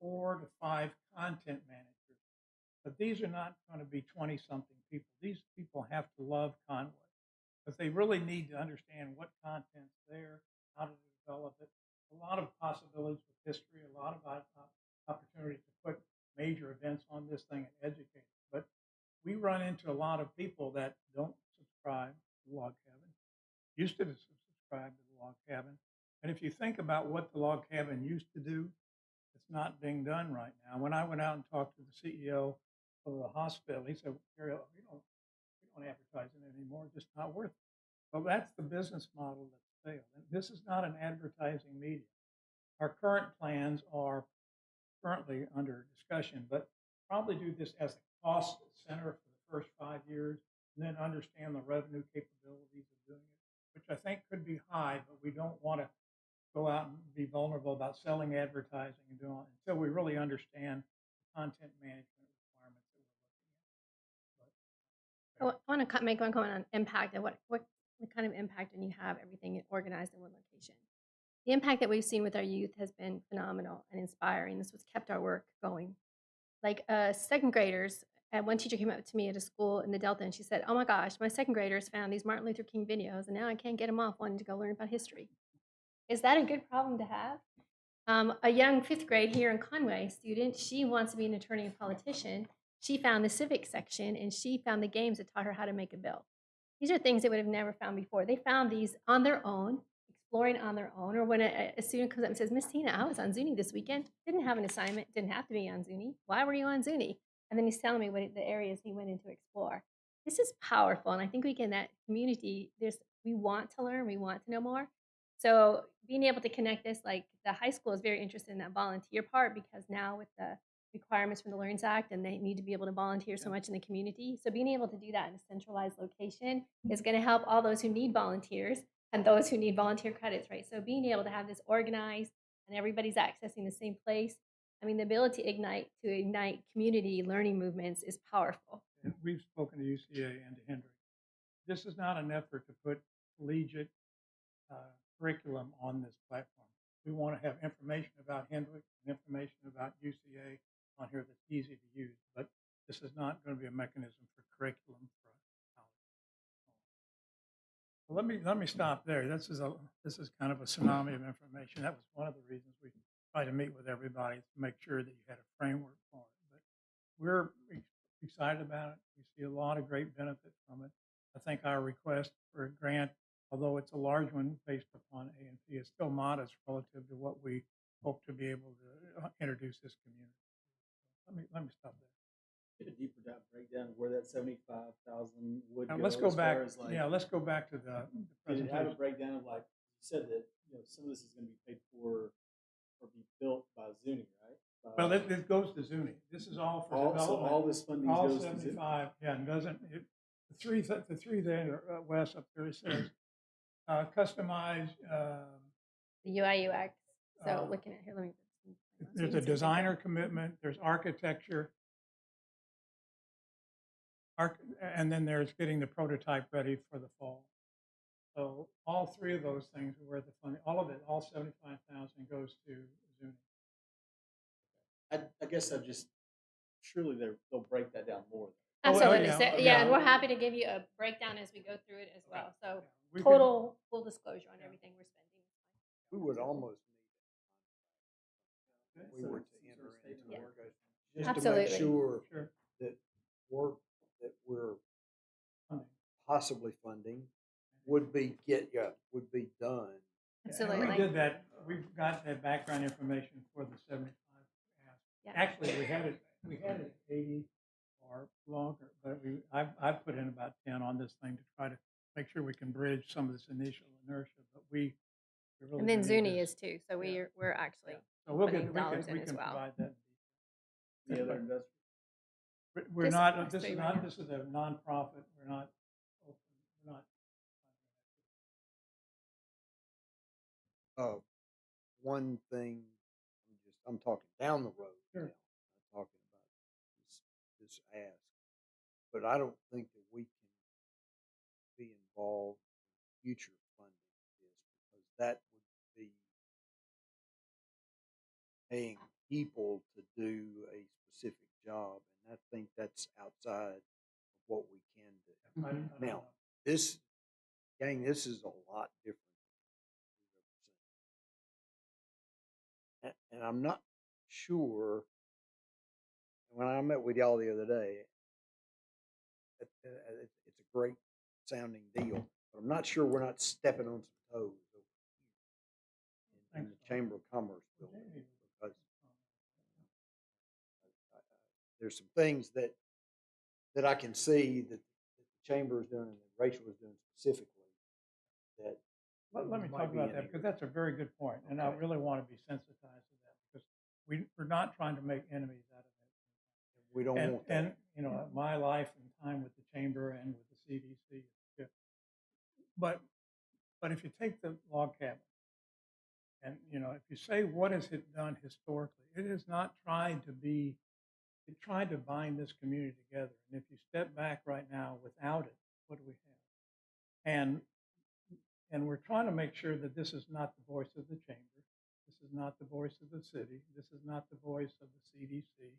4 to 5 content managers. But these are not going to be 20-something people. These people have to love Conway because they really need to understand what content's there, how to develop it. A lot of possibilities with history, a lot of opportunity to put major events on this thing and educate. But we run into a lot of people that don't subscribe to Log Cabin, used to subscribe to the Log Cabin. And if you think about what the Log Cabin used to do, it's not being done right now. When I went out and talked to the CEO of the hospital, he said, "Gary, we don't advertise it anymore. It's just not worth it." Well, that's the business model that's failed. And this is not an advertising medium. Our current plans are currently under discussion, but probably do this as a cost center for the first 5 years, and then understand the revenue capabilities of doing it, which I think could be high, but we don't want to go out and be vulnerable about selling advertising and doing it until we really understand the content management requirements that we're looking at. I want to make one comment on impact and what kind of impact when you have everything organized in one location. The impact that we've seen with our youth has been phenomenal and inspiring. This has kept our work going. Like second graders, one teacher came up to me at a school in the Delta and she said, "Oh my gosh, my second graders found these Martin Luther King videos and now I can't get them off wanting to go learn about history." Is that a good problem to have? A young 5th grade here in Conway student, she wants to be an attorney and politician. She found the civics section and she found the games that taught her how to make a bill. These are things they would have never found before. They found these on their own, exploring on their own, or when a student comes up and says, "Miss Tina, I was on Zuni this weekend. Didn't have an assignment, didn't have to be on Zuni. Why were you on Zuni?" And then he's telling me the areas he went in to explore. This is powerful, and I think we can, that community, we want to learn, we want to know more. So being able to connect this, like the high school is very interested in that volunteer part because now with the requirements from the Learns Act and they need to be able to volunteer so much in the community. So being able to do that in a centralized location is going to help all those who need volunteers and those who need volunteer credits, right? So being able to have this organized and everybody's accessing the same place, I mean, the ability to ignite community learning movements is powerful. And we've spoken to UCA and to Hendrick. This is not an effort to put collegiate curriculum on this platform. We want to have information about Hendrick and information about UCA on here that's easy to use, but this is not going to be a mechanism for curriculum for college. Well, let me stop there. This is kind of a tsunami of information. That was one of the reasons we tried to meet with everybody to make sure that you had a framework for it. But we're excited about it. We see a lot of great benefit from it. I think our request for a grant, although it's a large one based upon A&P, is still modest relative to what we hope to be able to introduce this community. Let me stop there. Get a deeper dive breakdown of where that 75,000 would Now, go. let's go as back. far as like, Let's go back to the did it have a presentation. breakdown of like you said that some of this is going to be paid for or be built by Zuni, right? Well, it goes to Zuni. This is all for development. So all this funding all goes to Zuni. 75. Yeah, and doesn't it? The three there, Wes up there, it says customize. The UI UX. So looking at here, let me. There's a designer commitment. There's architecture. And then there's getting the prototype ready for the fall. So all 3 of those things are where the funding, all of it, all 75,000 goes to Zuni. I guess I've just surely they'll break that down more. Absolutely. yeah, So, yeah. and we're happy to give you a breakdown as we go through it as well. So We total full disclosure on everything we're spending. We would almost need it. We So were to some enter sort of statement into of it, work. just Absolutely. to make sure Sure. that work that we're Funding. possibly funding would be done. And Absolutely. we did that. We've got that background information for the 75 ask. Yeah. Actually, we had it 80 or longer, but I've put in about 10 on this thing to try to make sure we can bridge some of this initial inertia, but we really And then do need Zuni this. is too, so Yeah. we're actually So we'll putting get, we dollars can, in we as can well. provide that. Any other industrial? We're Just not, us this three is right not, now. this is a nonprofit, we're not, open. We're not. One thing, I'm talking down the road now. Sure. I'm talking about this ask, but I don't think that we can be involved in future funding this because that would be paying people to do a specific job, and I think that's outside of what we can do. I don't Now, know. this this is a lot different than we've ever seen. And I'm not sure. When I met with y'all the other day, it's a great sounding deal, but I'm not sure we're not stepping on some toes over here in the Chamber of Commerce building because there's some things that I can see that the chamber is doing and that Rachel is doing specifically that. Let me might talk be about in that here. because that's a very good point, and I Okay. really want to be sensitized to that because we're not trying to make enemies out of it. We don't want that. And, you know, my life and time with the chamber and with the CDC, but if you take the log cabin and, you know, if you say what has it done historically, it has not tried to be, it tried to bind this community together. And if you step back right now without it, what do we have? And we're trying to make sure that this is not the voice of the chamber. This is not the voice of the city. This is not the voice of the CDC.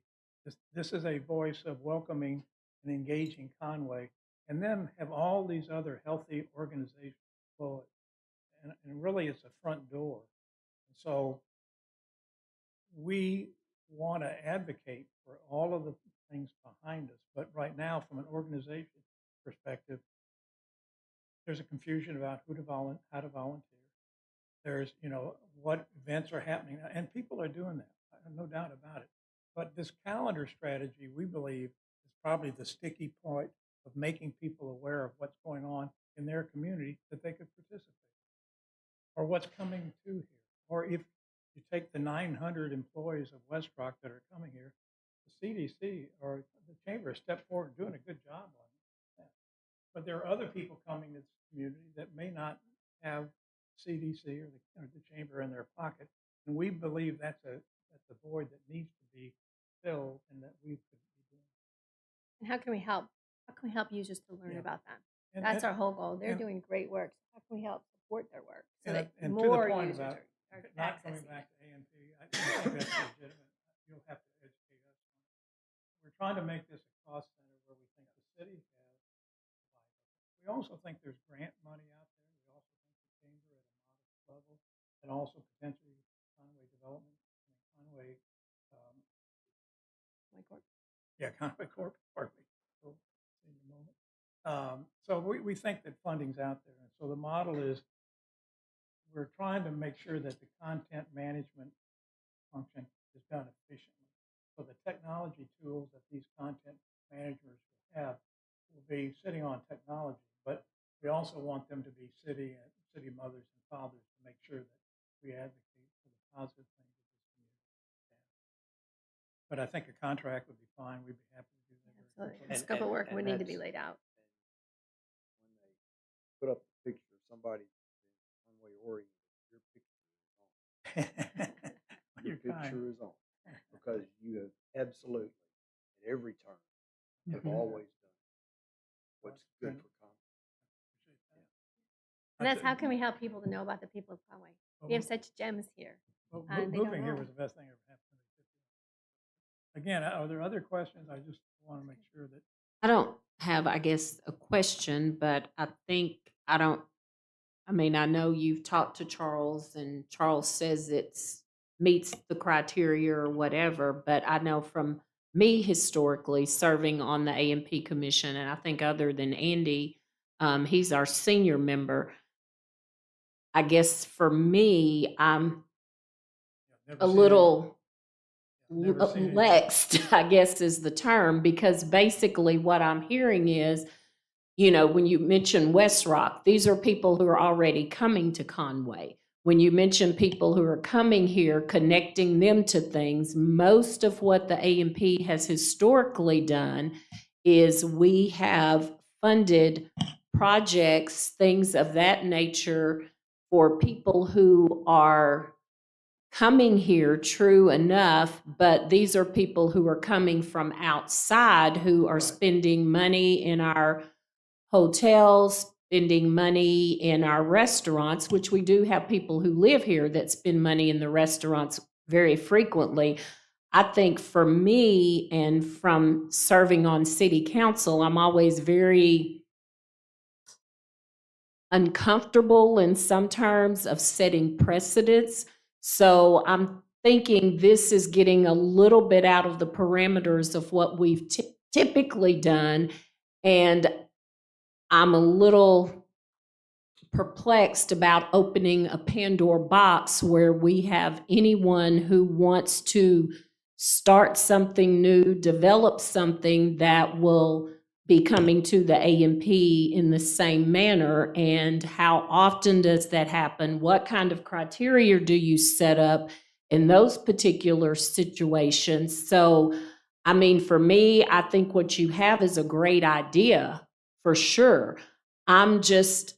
This is a voice of welcoming and engaging Conway, and then have all these other healthy organizations flow it. And really, it's a front door. So we want to advocate for all of the things behind us. But right now, from an organization perspective, there's a confusion about how to volunteer. There's, you know, what events are happening, and people are doing that, no doubt about it. But this calendar strategy, we believe, is probably the sticky point of making people aware of what's going on in their community that they could participate, or what's coming to here. Or if you take the 900 employees of West Rock that are coming here, the CDC or the chamber has stepped forward and doing a good job on that. But there are other people coming to this community that may not have CDC or the chamber in their pocket, and we believe that's a void that needs to be filled, and that we could be doing. And how can we help? How can we help users to learn Yeah. about that? And- That's and- our whole goal. They're and- doing great work. So how can we help support their work so And, that and to more the point users about are not coming accessing back it? to AMP, I think that's legitimate. You'll have to educate us on it. We're trying to make this a cost center where we think the city has. We also think there's grant money out there. We also think the chamber at a modest level, and also potentially Conway development, Conway, Conway Corp, pardon me. We'll see in a moment. So we think that funding's out there. And so the model is we're trying to make sure that the content management function is done efficiently. So the technology tools that these content managers will have will be sitting on technology, but we also want them to be city mothers and fathers to make sure that we advocate for the positive things that this community has. But I think a contract would be fine. We'd be happy to do that. Absolutely. The scope of work would need to be laid out. When they put up a picture of somebody in Conway, Oregon, your picture is on. Your picture is on because you have absolutely at every turn have always done what's good for Conway. And that's how can we help people to know about the people of Conway? We have such gems here. Well, and they don't moving here know. was the best thing ever happened to me. Again, are there other questions? I just want to make sure that. I don't have, I guess, a question, but I think I mean, I know you've talked to Charles and Charles says it's meets the criteria or whatever, but I know from me historically serving on the AMP commission, and I think other than Andy, he's our senior member. I guess for me, I'm Never a seen little never seen anything. lexed, I guess is the term, because basically what I'm hearing is You know, when you mention West Rock, these are people who are already coming to Conway. When you mention people who are coming here, connecting them to things, most of what the A&P has historically done is we have funded projects, things of that nature for people who are coming here, true enough, but these are people who are coming from outside who are spending money in our hotels, spending money in our restaurants, which we do have people who live here that spend money in the restaurants very frequently. I think for me, and from serving on city council, I'm always very uncomfortable in some terms of setting precedents. So I'm thinking this is getting a little bit out of the parameters of what we've typically done. And I'm a little perplexed about opening a Pandora box where we have anyone who wants to start something new, develop something that will be coming to the A&P in the same manner. And how often does that happen? What kind of criteria do you set up in those particular situations? So, I mean, for me, I think what you have is a great idea for sure. I'm just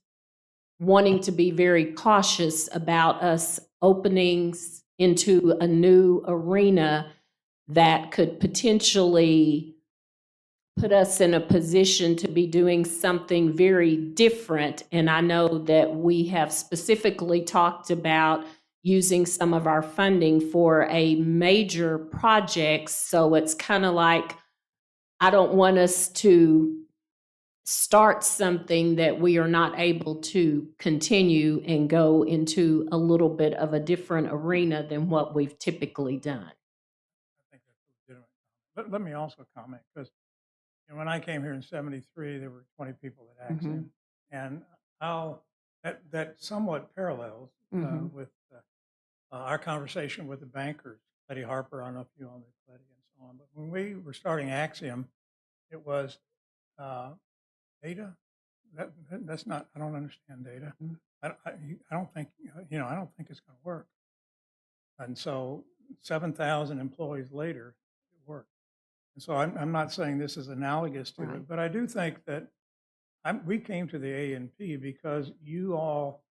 wanting to be very cautious about us openings into a new arena that could potentially put us in a position to be doing something very different. And I know that we have specifically talked about using some of our funding for a major project. So it's kind of like, I don't want us to start something that we are not able to continue and go into a little bit of a different arena than what we've typically done. I think that's legitimate. Let me also comment, because when I came here in '73, there were 20 people at Axiom, and how that somewhat parallels with our conversation with the bankers, Letty Harper. I don't know if you all knew Letty and so on, but when we were starting Axiom, it was data. That's not. I don't understand data. I don't think I don't think it's going to work. And so 7,000 employees later, it worked. And so I'm not saying this is analogous to it, but I do think that we came to the A&P because you all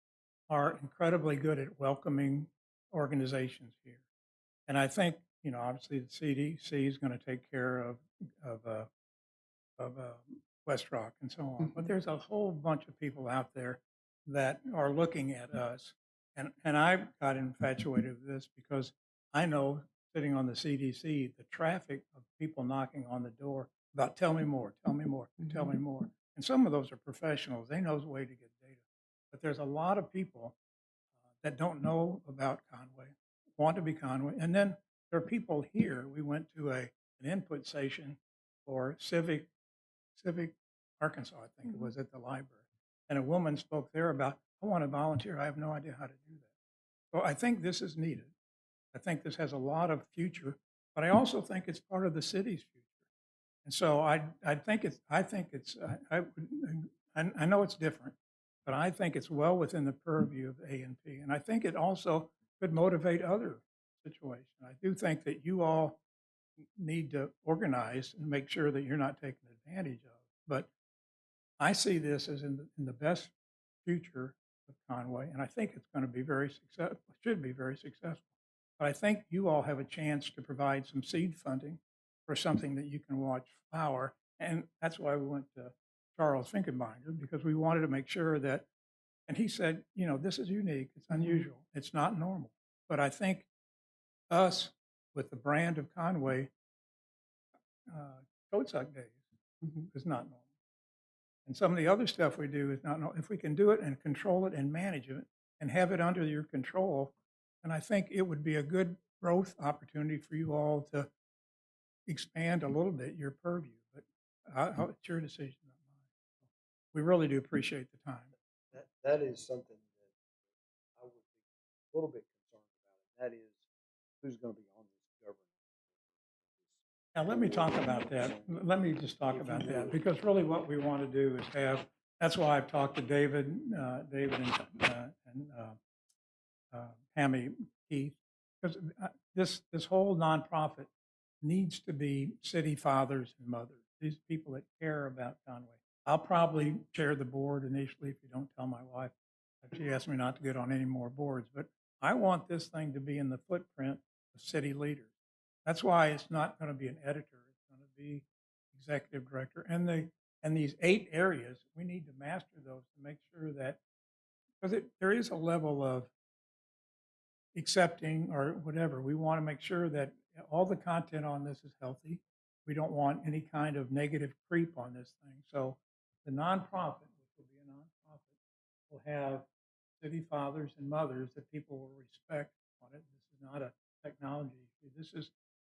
are incredibly good at welcoming organizations here. And I think, obviously the CDC is going to take care of West Rock and so on. But there's a whole bunch of people out there that are looking at us. And I got infatuated with this because I know, sitting on the CDC, the traffic of people knocking on the door about tell me more, tell me more, tell me more. And some of those are professionals. They know the way to get data. But there's a lot of people that don't know about Conway, want to be Conway. And then there are people here. We went to an input session for Civic Arkansas, I think it was, at the library. And a woman spoke there about, I want to volunteer. I have no idea how to do that. So I think this is needed. I think this has a lot of future, but I also think it's part of the city's future. And so I know it's different, but I think it's well within the purview of A&P. And I think it also could motivate other situations. I do think that you all need to organize and make sure that you're not taken advantage of. But I see this as in the best future of Conway, and I think it's going to be very successful, should be very successful. But I think you all have a chance to provide some seed funding for something that you can watch flower. And that's why we went to Charles Finkenbinder, because we wanted to make sure that, and he said, this is unique, it's unusual, it's not normal. But I think us, with the brand of Conway, Toad Suck Days is not normal. And some of the other stuff we do is not normal. If we can do it and control it and manage it and have it under your control, then I think it would be a good growth opportunity for you all to expand a little bit your purview. But it's your decision, not mine. We really do appreciate the time. That is something that I would be a little bit concerned about, and that is who's going to be on this government. Now, let me talk about that. Let me just talk about that, because really what we want to do is have, that's why I've talked to David and Tammy Keith, because this whole nonprofit needs to be city fathers and mothers, these people that care about Conway. I'll probably chair the board initially if you don't tell my wife. She asked me not to get on any more boards, but I want this thing to be in the footprint of city leaders. That's why it's not going to be an editor. It's going to be executive director. And these 8 areas, we need to master those to make sure that, because there is a level of accepting or whatever. We want to make sure that all the content on this is healthy. We don't want any kind of negative creep on this thing. So the nonprofit, which will be a nonprofit, will have city fathers and mothers that people will respect on it. This is not a technology issue.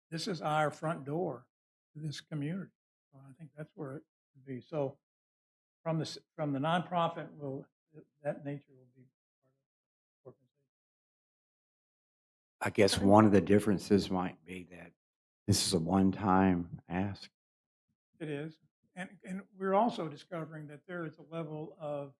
This is our front door to this community. So I think that's where it should be. So from the nonprofit, that nature will be part of the organization. I guess one of the differences might be that this is a one-time ask. It is. And we're also discovering that there is a level of,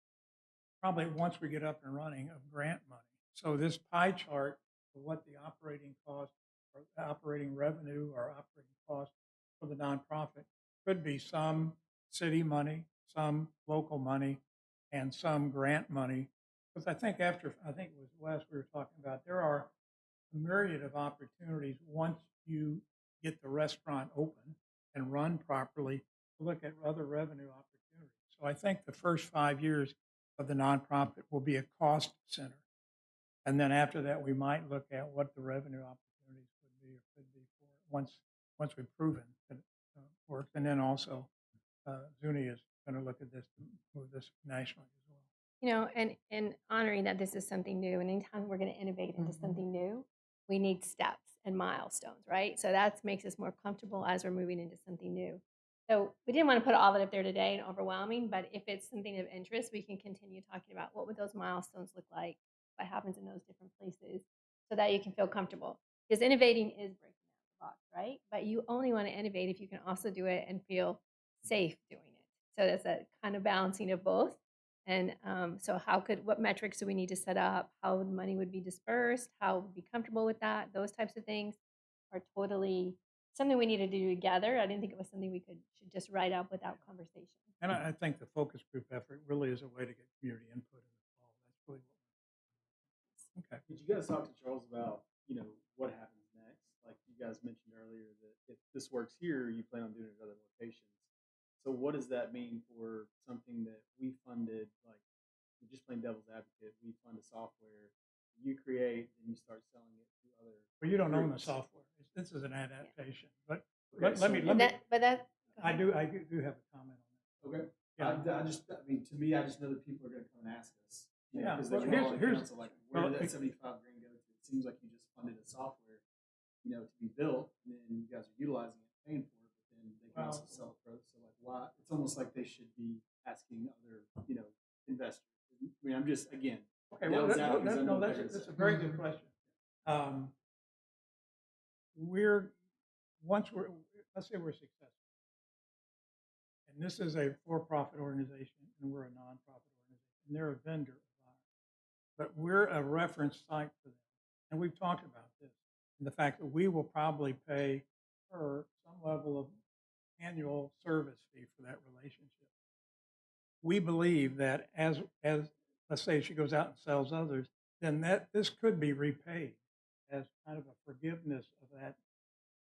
probably once we get up and running, of grant money. So this pie chart of what the operating cost or operating revenue or operating cost for the nonprofit could be some city money, some local money, and some grant money. Because I think it was Wes we were talking about, there are a myriad of opportunities once you get the restaurant open and run properly to look at other revenue opportunities. So I think the first 5 years of the nonprofit will be a cost center. And then after that, we might look at what the revenue opportunities would be or could be for it once we've proven that it works. And then also, Zuni is going to look at this to move this nationally as well. You know, and honoring that this is something new, and anytime we're going to innovate into something new, we need steps and milestones, right? So that makes us more comfortable as we're moving into something new. So we didn't want to put all of it up there today and overwhelming, but if it's something of interest, we can continue talking about what would those milestones look like, what happens in those different places, so that you can feel comfortable. Because innovating is breaking out the box, right? But you only want to innovate if you can also do it and feel safe doing it. So that's a kind of balancing of both. And so what metrics do we need to set up? How the money would be dispersed? How would be comfortable with that? Those types of things are totally something we need to do together. I didn't think it was something we should just write up without conversation. And I think the focus group effort really is a way to get community input in the fall. That's really what we're. Okay. Did you guys talk to Charles about, what happens next? Like you guys mentioned earlier that if this works here, you plan on doing it at other locations. So what does that mean for something that we funded, like we're just playing devil's advocate, we fund a software you create and you start selling it to other. Well, you don't own the software. This is an adaptation. But Okay, let me. I do have a comment on that. Okay. Yeah. To me, I just know that people are going to come and ask us. Yeah. Because they Well, here's like, where did that 75 grand go to? It seems like you just funded a software, to be built, and then you guys are utilizing it, paying for it, but then they can also sell it for us. So like, why? It's almost like they should be asking other, investors. I mean, I'm just again. Okay. Well, that's a very good question. Let's say we're successful, and this is a for-profit organization, and we're a nonprofit organization, and they're a vendor of ours, but we're a reference site for them, and we've talked about this, and the fact that we will probably pay her some level of annual service fee for that relationship. We believe that as let's say she goes out and sells others, then this could be repaid as kind of a forgiveness of that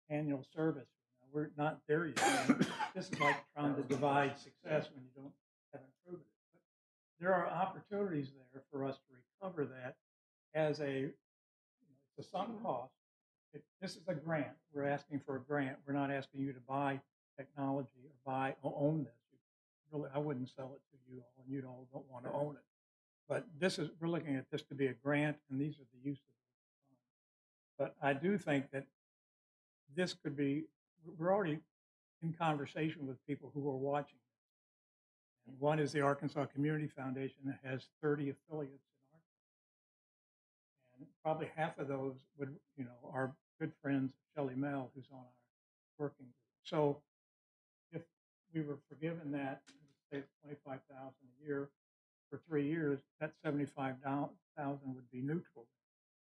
annual service. We're not there yet. This is like trying to divide success when you haven't proven it. But there are opportunities there for us to recover that as it's a sunk cost. This is a grant. We're asking for a grant. We're not asking you to buy technology or own this. Really, I wouldn't sell it to you all, and you all don't want to own it. But we're looking at this to be a grant, and these are the uses of the funds. But I do think that this could be, we're already in conversation with people who are watching this. And one is the Arkansas Community Foundation that has 30 affiliates in Arkansas. And probably half of those are good friends of Shelley Mell, who's on our working group. So if we were forgiven that, say 25,000 a year for 3 years, that 75,000 would be neutral.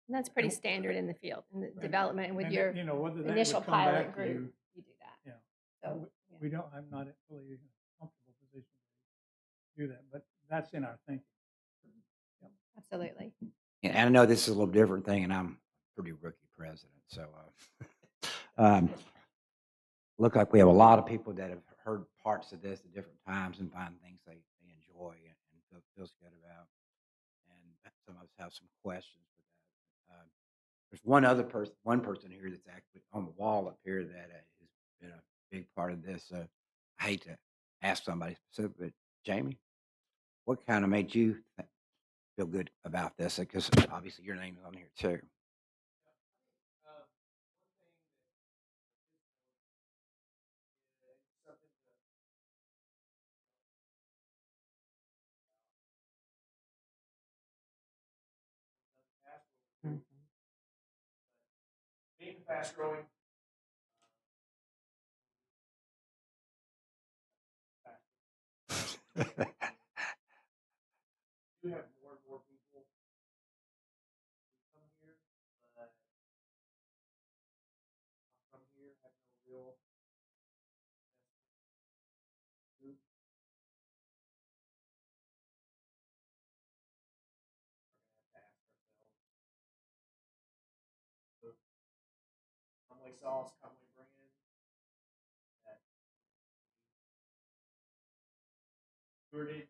And that's pretty And- standard in the field, in the And- development, and with and, your you know, whether that would initial come back pilot to group, you, you do that. Yeah. So, We don't, I'm not really in a comfortable position to do that, but that's in our thinking. absolutely. And I know this is a little different thing, and I'm a pretty rookie president, so look like we have a lot of people that have heard parts of this at different times and find things they enjoy and feels good about. And some of us have some questions for that. There's one person here that's actually on the wall up here that has been a big part of this. I hate to ask somebody specific, but Jamie, what kind of made you feel good about this? Because obviously your name is on here too. Being fast growing, you have more and more people who come here, but come here have no real group. We're gonna have to ask ourselves. So, Conway sauce, Conway brand, that stewarded,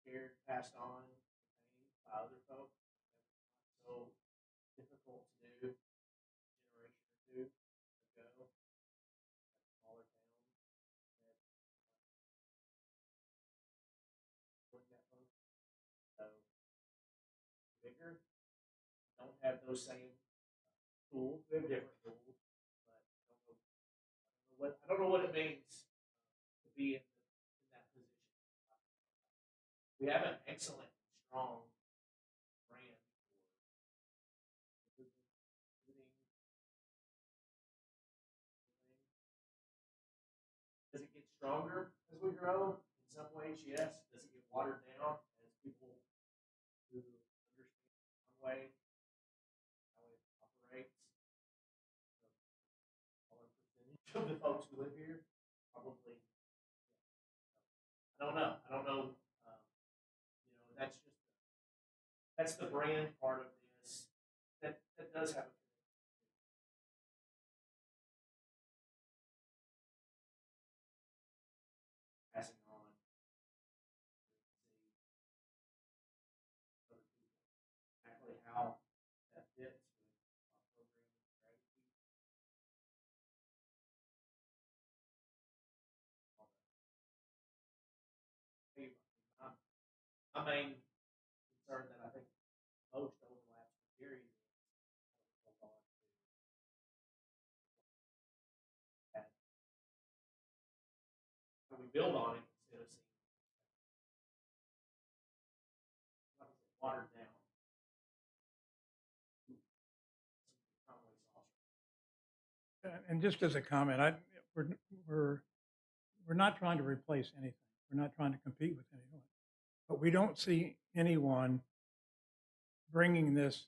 shared, passed on, maintained by other folks. So difficult to do, generation or two ago, smaller town that doing that folks. So bigger, don't have those same tools. We have different tools, but I don't know what it means to be in that position. We have an excellent, strong brand for everything. Does it get stronger as we grow? In some ways, yes. Does it get watered down as people who understand one way, how it operates? Smaller percentage of the folks who live here probably. I don't know. I don't know. You know, that's the brand part of this. That does have a passing on other people. Exactly how that fits with our program and strategy. My main concern that I think most overlaps with Gary's is how we build on it instead of seeing watered down. And just as a comment, we're not trying to replace anything. We're not trying to compete with anyone, but we don't see anyone bringing this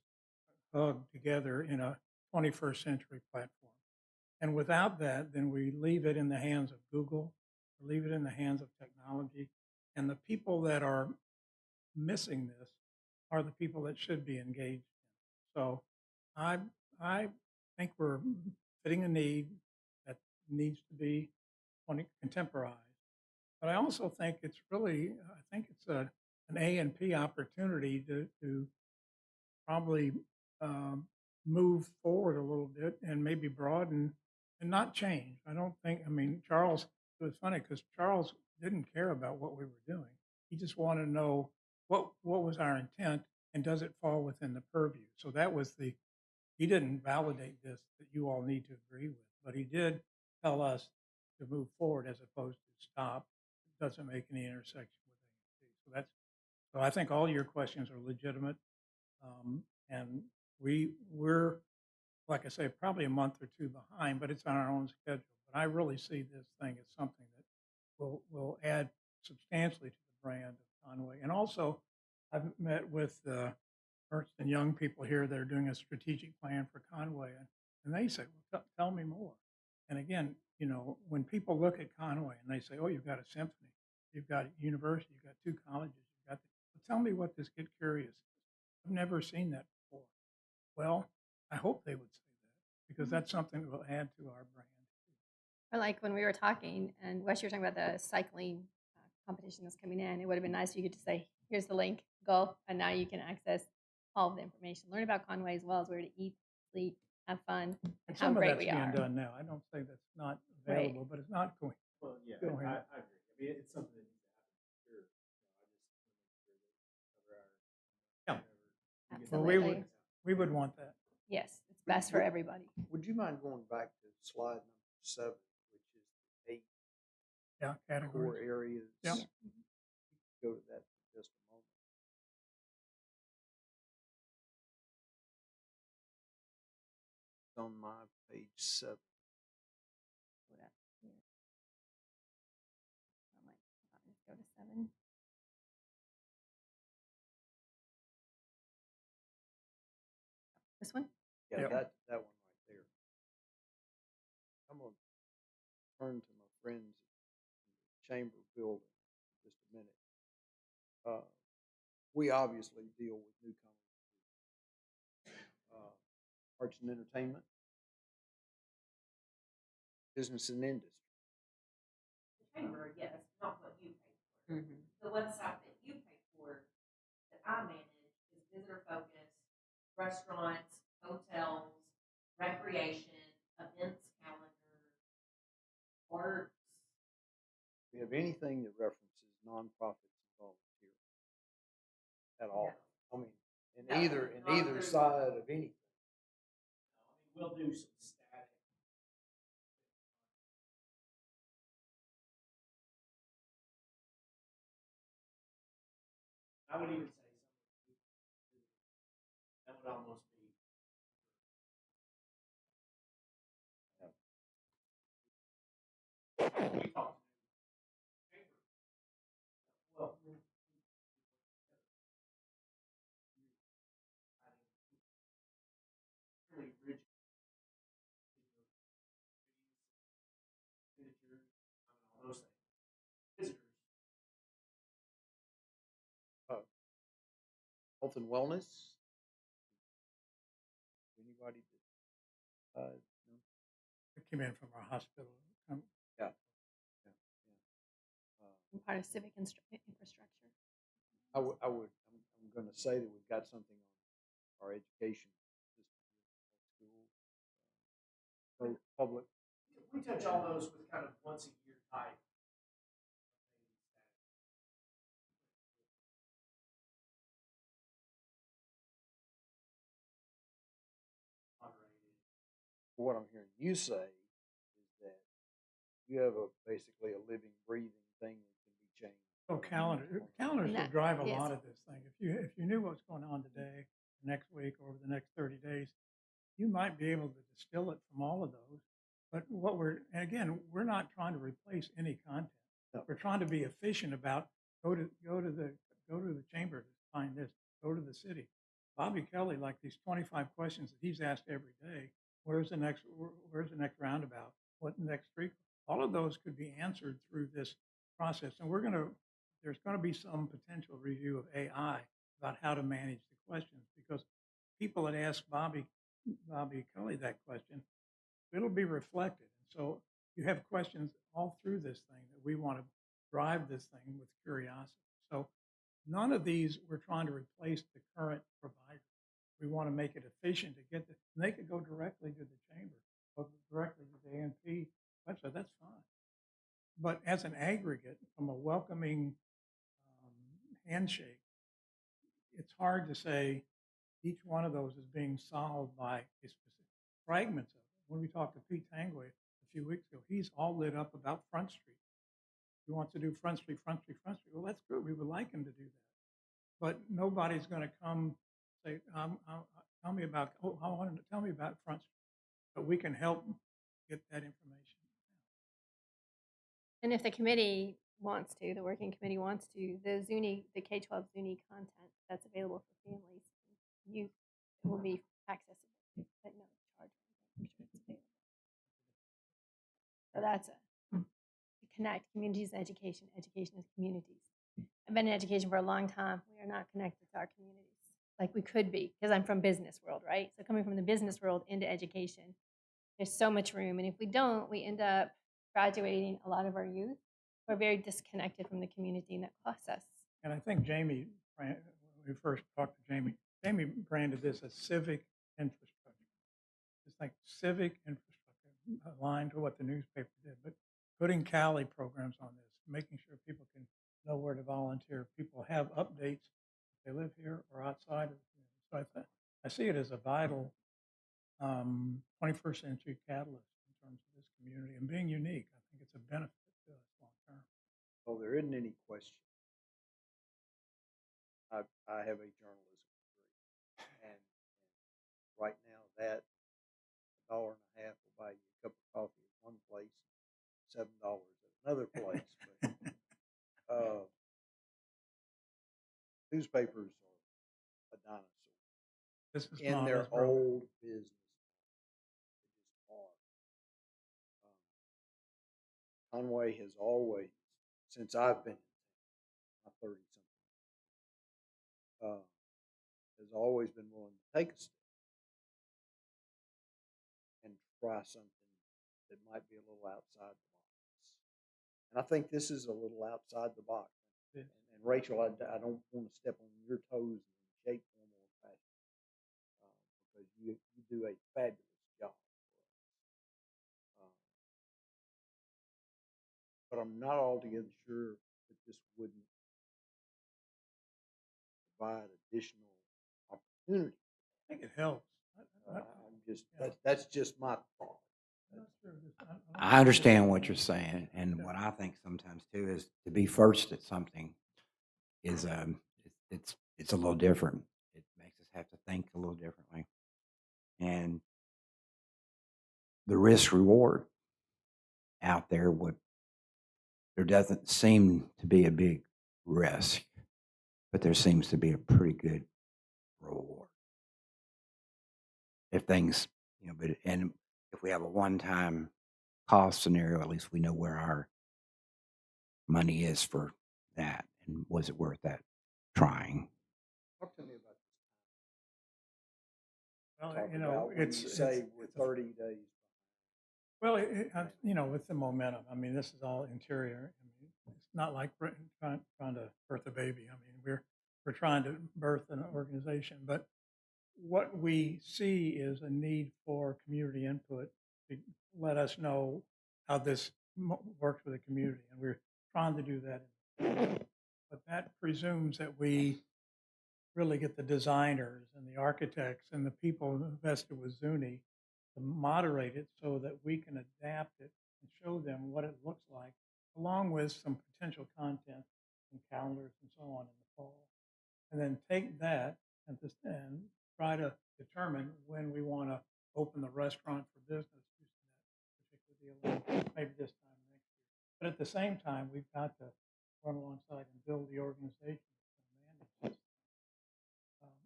hub together in a 21st century platform. And without that, then we leave it in the hands of Google, or leave it in the hands of technology. And the people that are missing this are the people that should be engaged. So I think we're fitting a need that needs to be contemporized. But I also think it's really, I think it's an A&P opportunity to probably move forward a little bit and maybe broaden and not change. I don't think, I mean, Charles, it was funny because Charles didn't care about what we were doing. He just wanted to know what was our intent and does it fall within the purview? So that was he didn't validate this that you all need to agree with, but he did tell us to move forward as opposed to stop. It doesn't make any intersection with anything. So I think all your questions are legitimate. And we're, like I say, probably a month or two behind, but it's on our own schedule. But I really see this thing as something that will add substantially to the brand of Conway. And also, I've met with Ernst and Young people here that are doing a strategic plan for Conway, and they say, well, tell me more. And again, you know, when people look at Conway and they say, oh, you've got a symphony, you've got a university, you've got 2 colleges, you've got, well, tell me what this Get Curious is. I've never seen that before. Well, I hope they would say that, because that's something that will add to our brand. Or like when we were talking, and Wes, you were talking about the cycling competition that's coming in, it would have been nice if you could just say, here's the link, go, and now you can access all of the information. Learn about Conway as well as where to eat, sleep, have fun, and And how some of great that's we being are. done now. I don't say that's not Right. available, but it's not going. Well, yeah, Go ahead. I agree. I mean, it's something that needs to happen. Sure. I just want to make sure that cover our. Well, Absolutely. we would want that. Yes, it's best for everybody. Would you mind going back to slide number 7, which is the 8 Yeah, core categories. areas? Yeah. Go to that for just a moment. It's on my page 7. Hold up here. I'm like, let's go to 7. This one? Yeah, Yeah. that one right there. I'm going to turn to my friends in the chamber building in just a minute. We obviously deal with newcomers. Arts and entertainment, business and industry. The chamber, yes, not what you pay for. Mhm. The website that you pay for, that I manage, is visitor focused, restaurants, hotels, recreation, events calendar, arts. Do you have anything that references nonprofits and volunteers at all? I mean, in No, either not through- side of anything. We'll do some static. I would even say that would almost be. We talked to chamber. Well, really rigid. Expenditures, all those things. Visitors. Health and wellness. Anybody that no? It came in from our hospital. Yeah. And part of civic infrastructure. I'm going to say that we've got something on our education system, schools, both public. We touch all those with kind of once a year type. What I'm hearing you say is that you have basically a living, breathing thing that can be changed. Oh, calendars And will that- drive a yes. lot of this thing. If you knew what's going on today, next week, or over the next 30 days, you might be able to distill it from all of those. But and again, we're not trying to replace any content. No. We're trying to be efficient about go to the chamber to find this, go to the city. Bobby Kelly, like these 25 questions that he's asked every day. Where's the next roundabout? What next street? All of those could be answered through this process. And there's going to be some potential review of AI about how to manage the questions, because people that ask Bobby Kelly that question, it'll be reflected. And so you have questions all through this thing that we want to drive this thing with curiosity. So none of these we're trying to replace the current provider. We want to make it efficient to get and they could go directly to the chamber or directly to the ANP website. That's fine. But as an aggregate, from a welcoming handshake, it's hard to say each one of those is being solved by a specific fragments of it. When we talked to Pete Tanguay a few weeks ago, he's all lit up about Front Street. He wants to do Front Street. Well, that's good. We would like him to do that. But nobody's going to come say, tell me about Front Street. But we can help get that information. And if the committee wants to, the working committee wants to, the Zuni, the K-12 Zuni content that's available for families and youth will be accessible at no charge. I'm sure it's available. So that's to connect communities and education. Education is communities. I've been in education for a long time. We are not connected to our communities like we could be because I'm from business world, right? So coming from the business world into education, there's so much room. And if we don't, we end up graduating a lot of our youth who are very disconnected from the community, and that costs us. And I think Jamie, when we first talked to Jamie branded this as civic infrastructure. It's like civic infrastructure, aligned to what the newspaper did, but putting Cali programs on this, making sure people can know where to volunteer. People have updates if they live here or outside of the community. So I see it as a vital 21st century catalyst in terms of this community and being unique. I think it's a benefit to us long term. So there isn't any question. I have a journalism degree, and right now that $1.50 will buy you a cup of coffee at one place, $7 at another place. But newspapers are a dinosaur. This is In Mama's their brother. old business. They just are. Conway has always, since I've been my 30-something, has always been willing to take a step and try something that might be a little outside the box. And I think this is a little outside the box. Yeah. And Rachel, I don't want to step on your toes in shape, form, or fashion, because you do a fabulous job for us. But I'm not altogether sure that this wouldn't provide additional opportunity. I think it helps. I'm just that's just my thought. I understand what you're saying, and what I think sometimes too is to be first at something is it's a little different. It makes us have to think a little differently, and the risk reward out there there doesn't seem to be a big risk, but there seems to be a pretty good reward if things and if we have a one-time cost scenario, at least we know where our money is for that, and was it worth that trying? Talk to me about Well, this. Talk about when you say we're 30 days. Well, with the momentum, I mean, this is all interior. I mean, it's not like trying to birth a baby. I mean, we're trying to birth an organization, but what we see is a need for community input to let us know how this works with the community, and we're trying to do that. But that presumes that we really get the designers and the architects and the people invested with Zuni to moderate it so that we can adapt it and show them what it looks like, along with some potential content and calendars and so on in the fall. And then take that and try to determine when we want to open the restaurant for business, maybe this time next year. But at the same time, we've got to run alongside and build the organization that's going to manage this.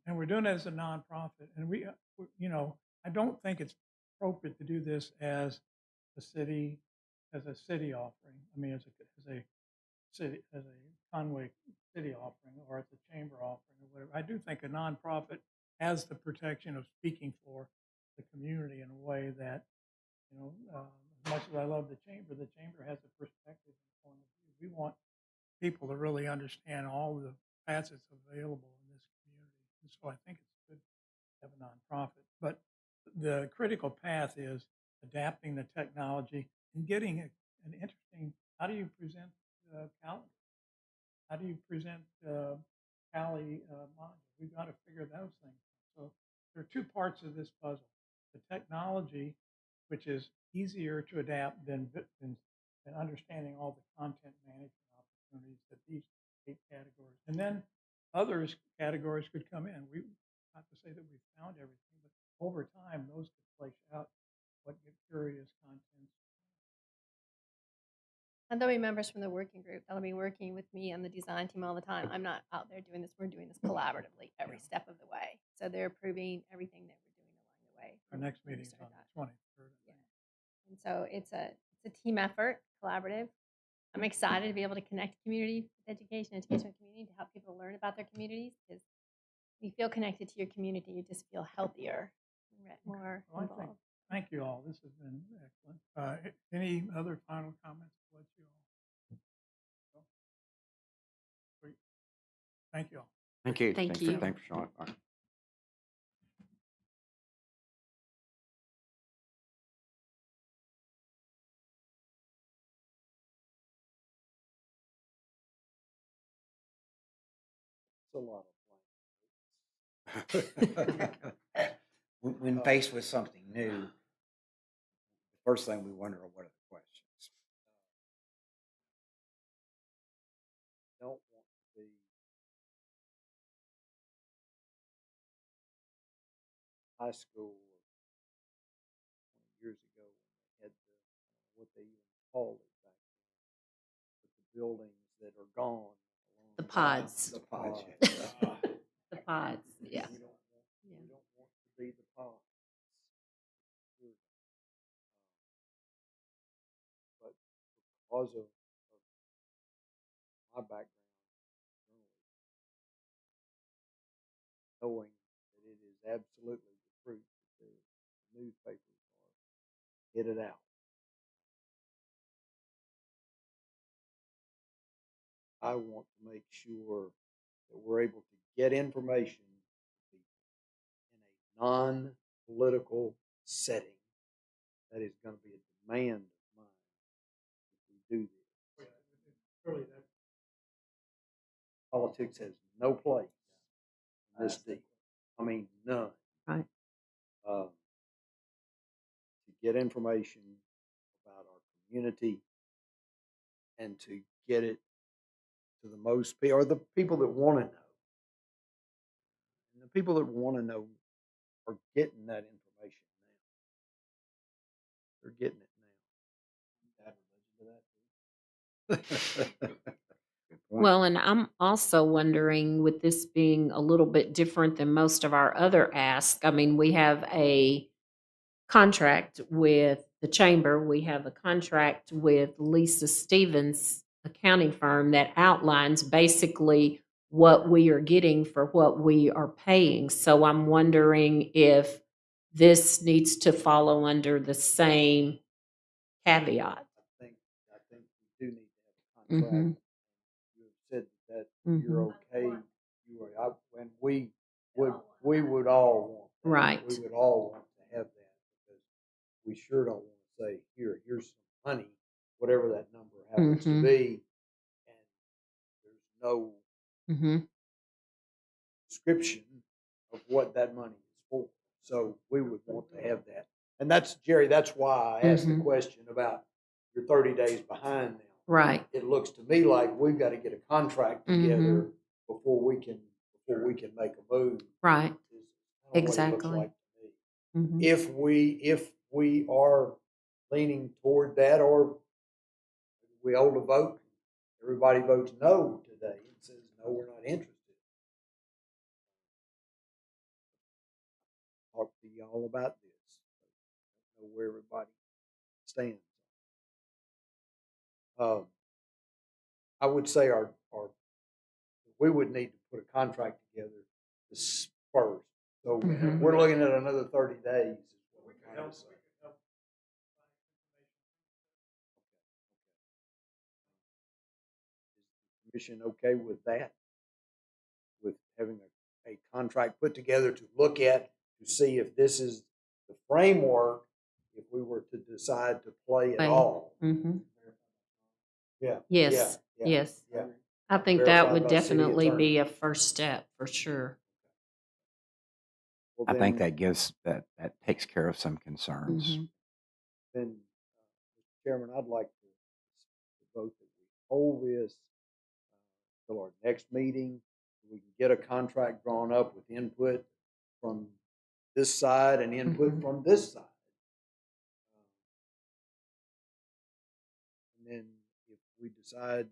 And we're doing it as a nonprofit. And I don't think it's appropriate to do this as a city offering. I mean, as a Conway city offering, or as a chamber offering, or whatever. I do think a nonprofit has the protection of speaking for the community in a way that, as much as I love the chamber has a perspective and point of view. We want people to really understand all the facets available in this community. And so I think it's good to have a nonprofit. But the critical path is adapting the technology and getting an interesting, how do you present calendar? How do you present Cali module? We've got to figure those things out. So there are two parts of this puzzle. The technology, which is easier to adapt than understanding all the content management opportunities that these 8 categories. And then others categories could come in. We not to say that we found everything, but over time those could flesh out what curious content. And there'll be members from the working group that'll be working with me on the design team all the time. I'm not out there doing this. We're doing this collaboratively every step of the way. So they're approving everything that we're doing along the way. Our from next when we meeting's on started the that. 23rd. Yeah. And so it's a team effort, collaborative. I'm excited to be able to connect community with educational community to help people learn about their communities, because you feel connected to your community, you just feel healthier, and more Well, I think, involved. thank you all. This has been excellent. Any other final comments? Let you all. Great. Thank you all. Thank you. Thank Thanks you. Thanks for showing up. It's a lot When faced with something new, the first thing we wonder are what are the questions. don't want to be high school 20 years ago when they had the, I don't know what they even called it back then, but the buildings that are gone. along The the pods. The pods. The pods, yeah. We don't want to be the pods. But because of my background, knowing that it is absolutely the truth that the newspapers are headed out. I want to make sure that we're able to get information to people in a non-political setting. That is going to be a demand of mine if we do this. Politics has no place in this deal. I mean, none. Right. To get information about our community and to get it to the most people, or the people that want to know. And the people that want to know are getting that information now. They're getting it now. Well, and I'm also wondering, with this being a little bit different than most of our other asks, I mean, we have a contract with the chamber, we have a contract with Lisa Stevens accounting firm that outlines basically what we are getting for what we are paying. So I'm wondering if this needs to follow under the same caveat. I think we do need to have a contract. Mhm. You have said that Mhm. you're okay. And we would all want that. Right. We would all want to have that because we sure don't want to say, here's some money, whatever that number happens to be, and there's no Mhm. description of what that money is for. So we would want to have that. And that's, Jerry, that's why I asked the question about you're 30 days behind now. Right. It looks to me like we've got to get a contract together before we can make a move. Right. Is what it looks Exactly. like to me. If we are leaning toward that, or we hold a vote, everybody votes no today and says no, we're not interested. Talk to y'all about this. Know where everybody stands. I would say we would need to put a contract together this first. So we're looking at another 30 days. Is the commission okay with that? With having a contract put together to look at, to see if this is the framework, if we were to decide to play at all. Yeah. Yes. Yeah. Yes. Yeah. I think that Verified would by city definitely attorney. be a first step for sure. Well, I think then- that gives that takes care of some concerns. Then, Mr. Chairman, I'd like to vote that we hold this till our next meeting. We can get a contract drawn up with input from this side and input from this side. And then if we decide at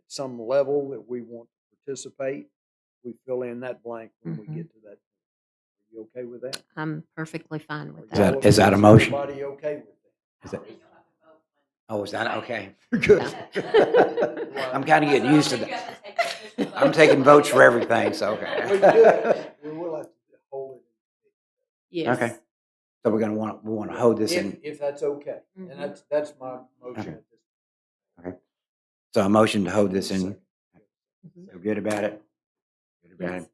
some level that we want to participate, we fill in that blank when we get to that. Are you okay with that? I'm perfectly fine with Are y'all that. Is that a okay? motion? Everybody okay with that? Is that, oh, is that okay? Good. I'm kind of getting used to that. I'm taking votes for everything, so We okay. do. We will have to hold it. Yes. Okay. So we want to hold this in. If that's okay, Mhm. and that's my motion Okay. at this. Okay. So a motion to hold this in. Second. Feel good about it? Good about Yes. it?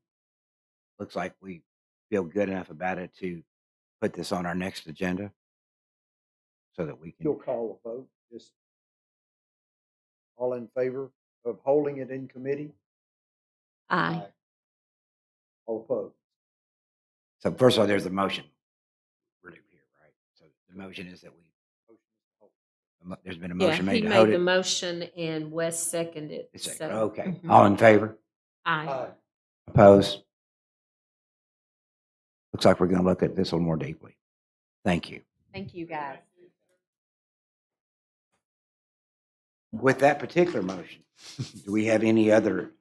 Looks like we feel good enough about it to put this on our next agenda so that we You'll can. call a vote, just all in favor of holding it in committee? Aye. All opposed? So first of all, there's a motion. We're here, right? So the motion is that there's been a Yeah, motion he made to made hold the it. motion and Wes seconded. It's So, okay. mhm. All in favor? Aye. Opposed? Looks like we're going to look at this a little more deeply. Thank you. Thank you, guys. With that particular motion, do we have any other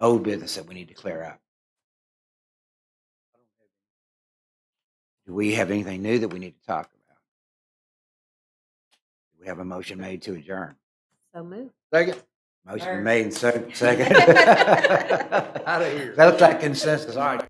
old business that we need to clear up? Do we have anything new that we need to talk about? Do we have a motion made to adjourn? So move. Second. Motion been made and second. Out of here. That's that consensus. All right.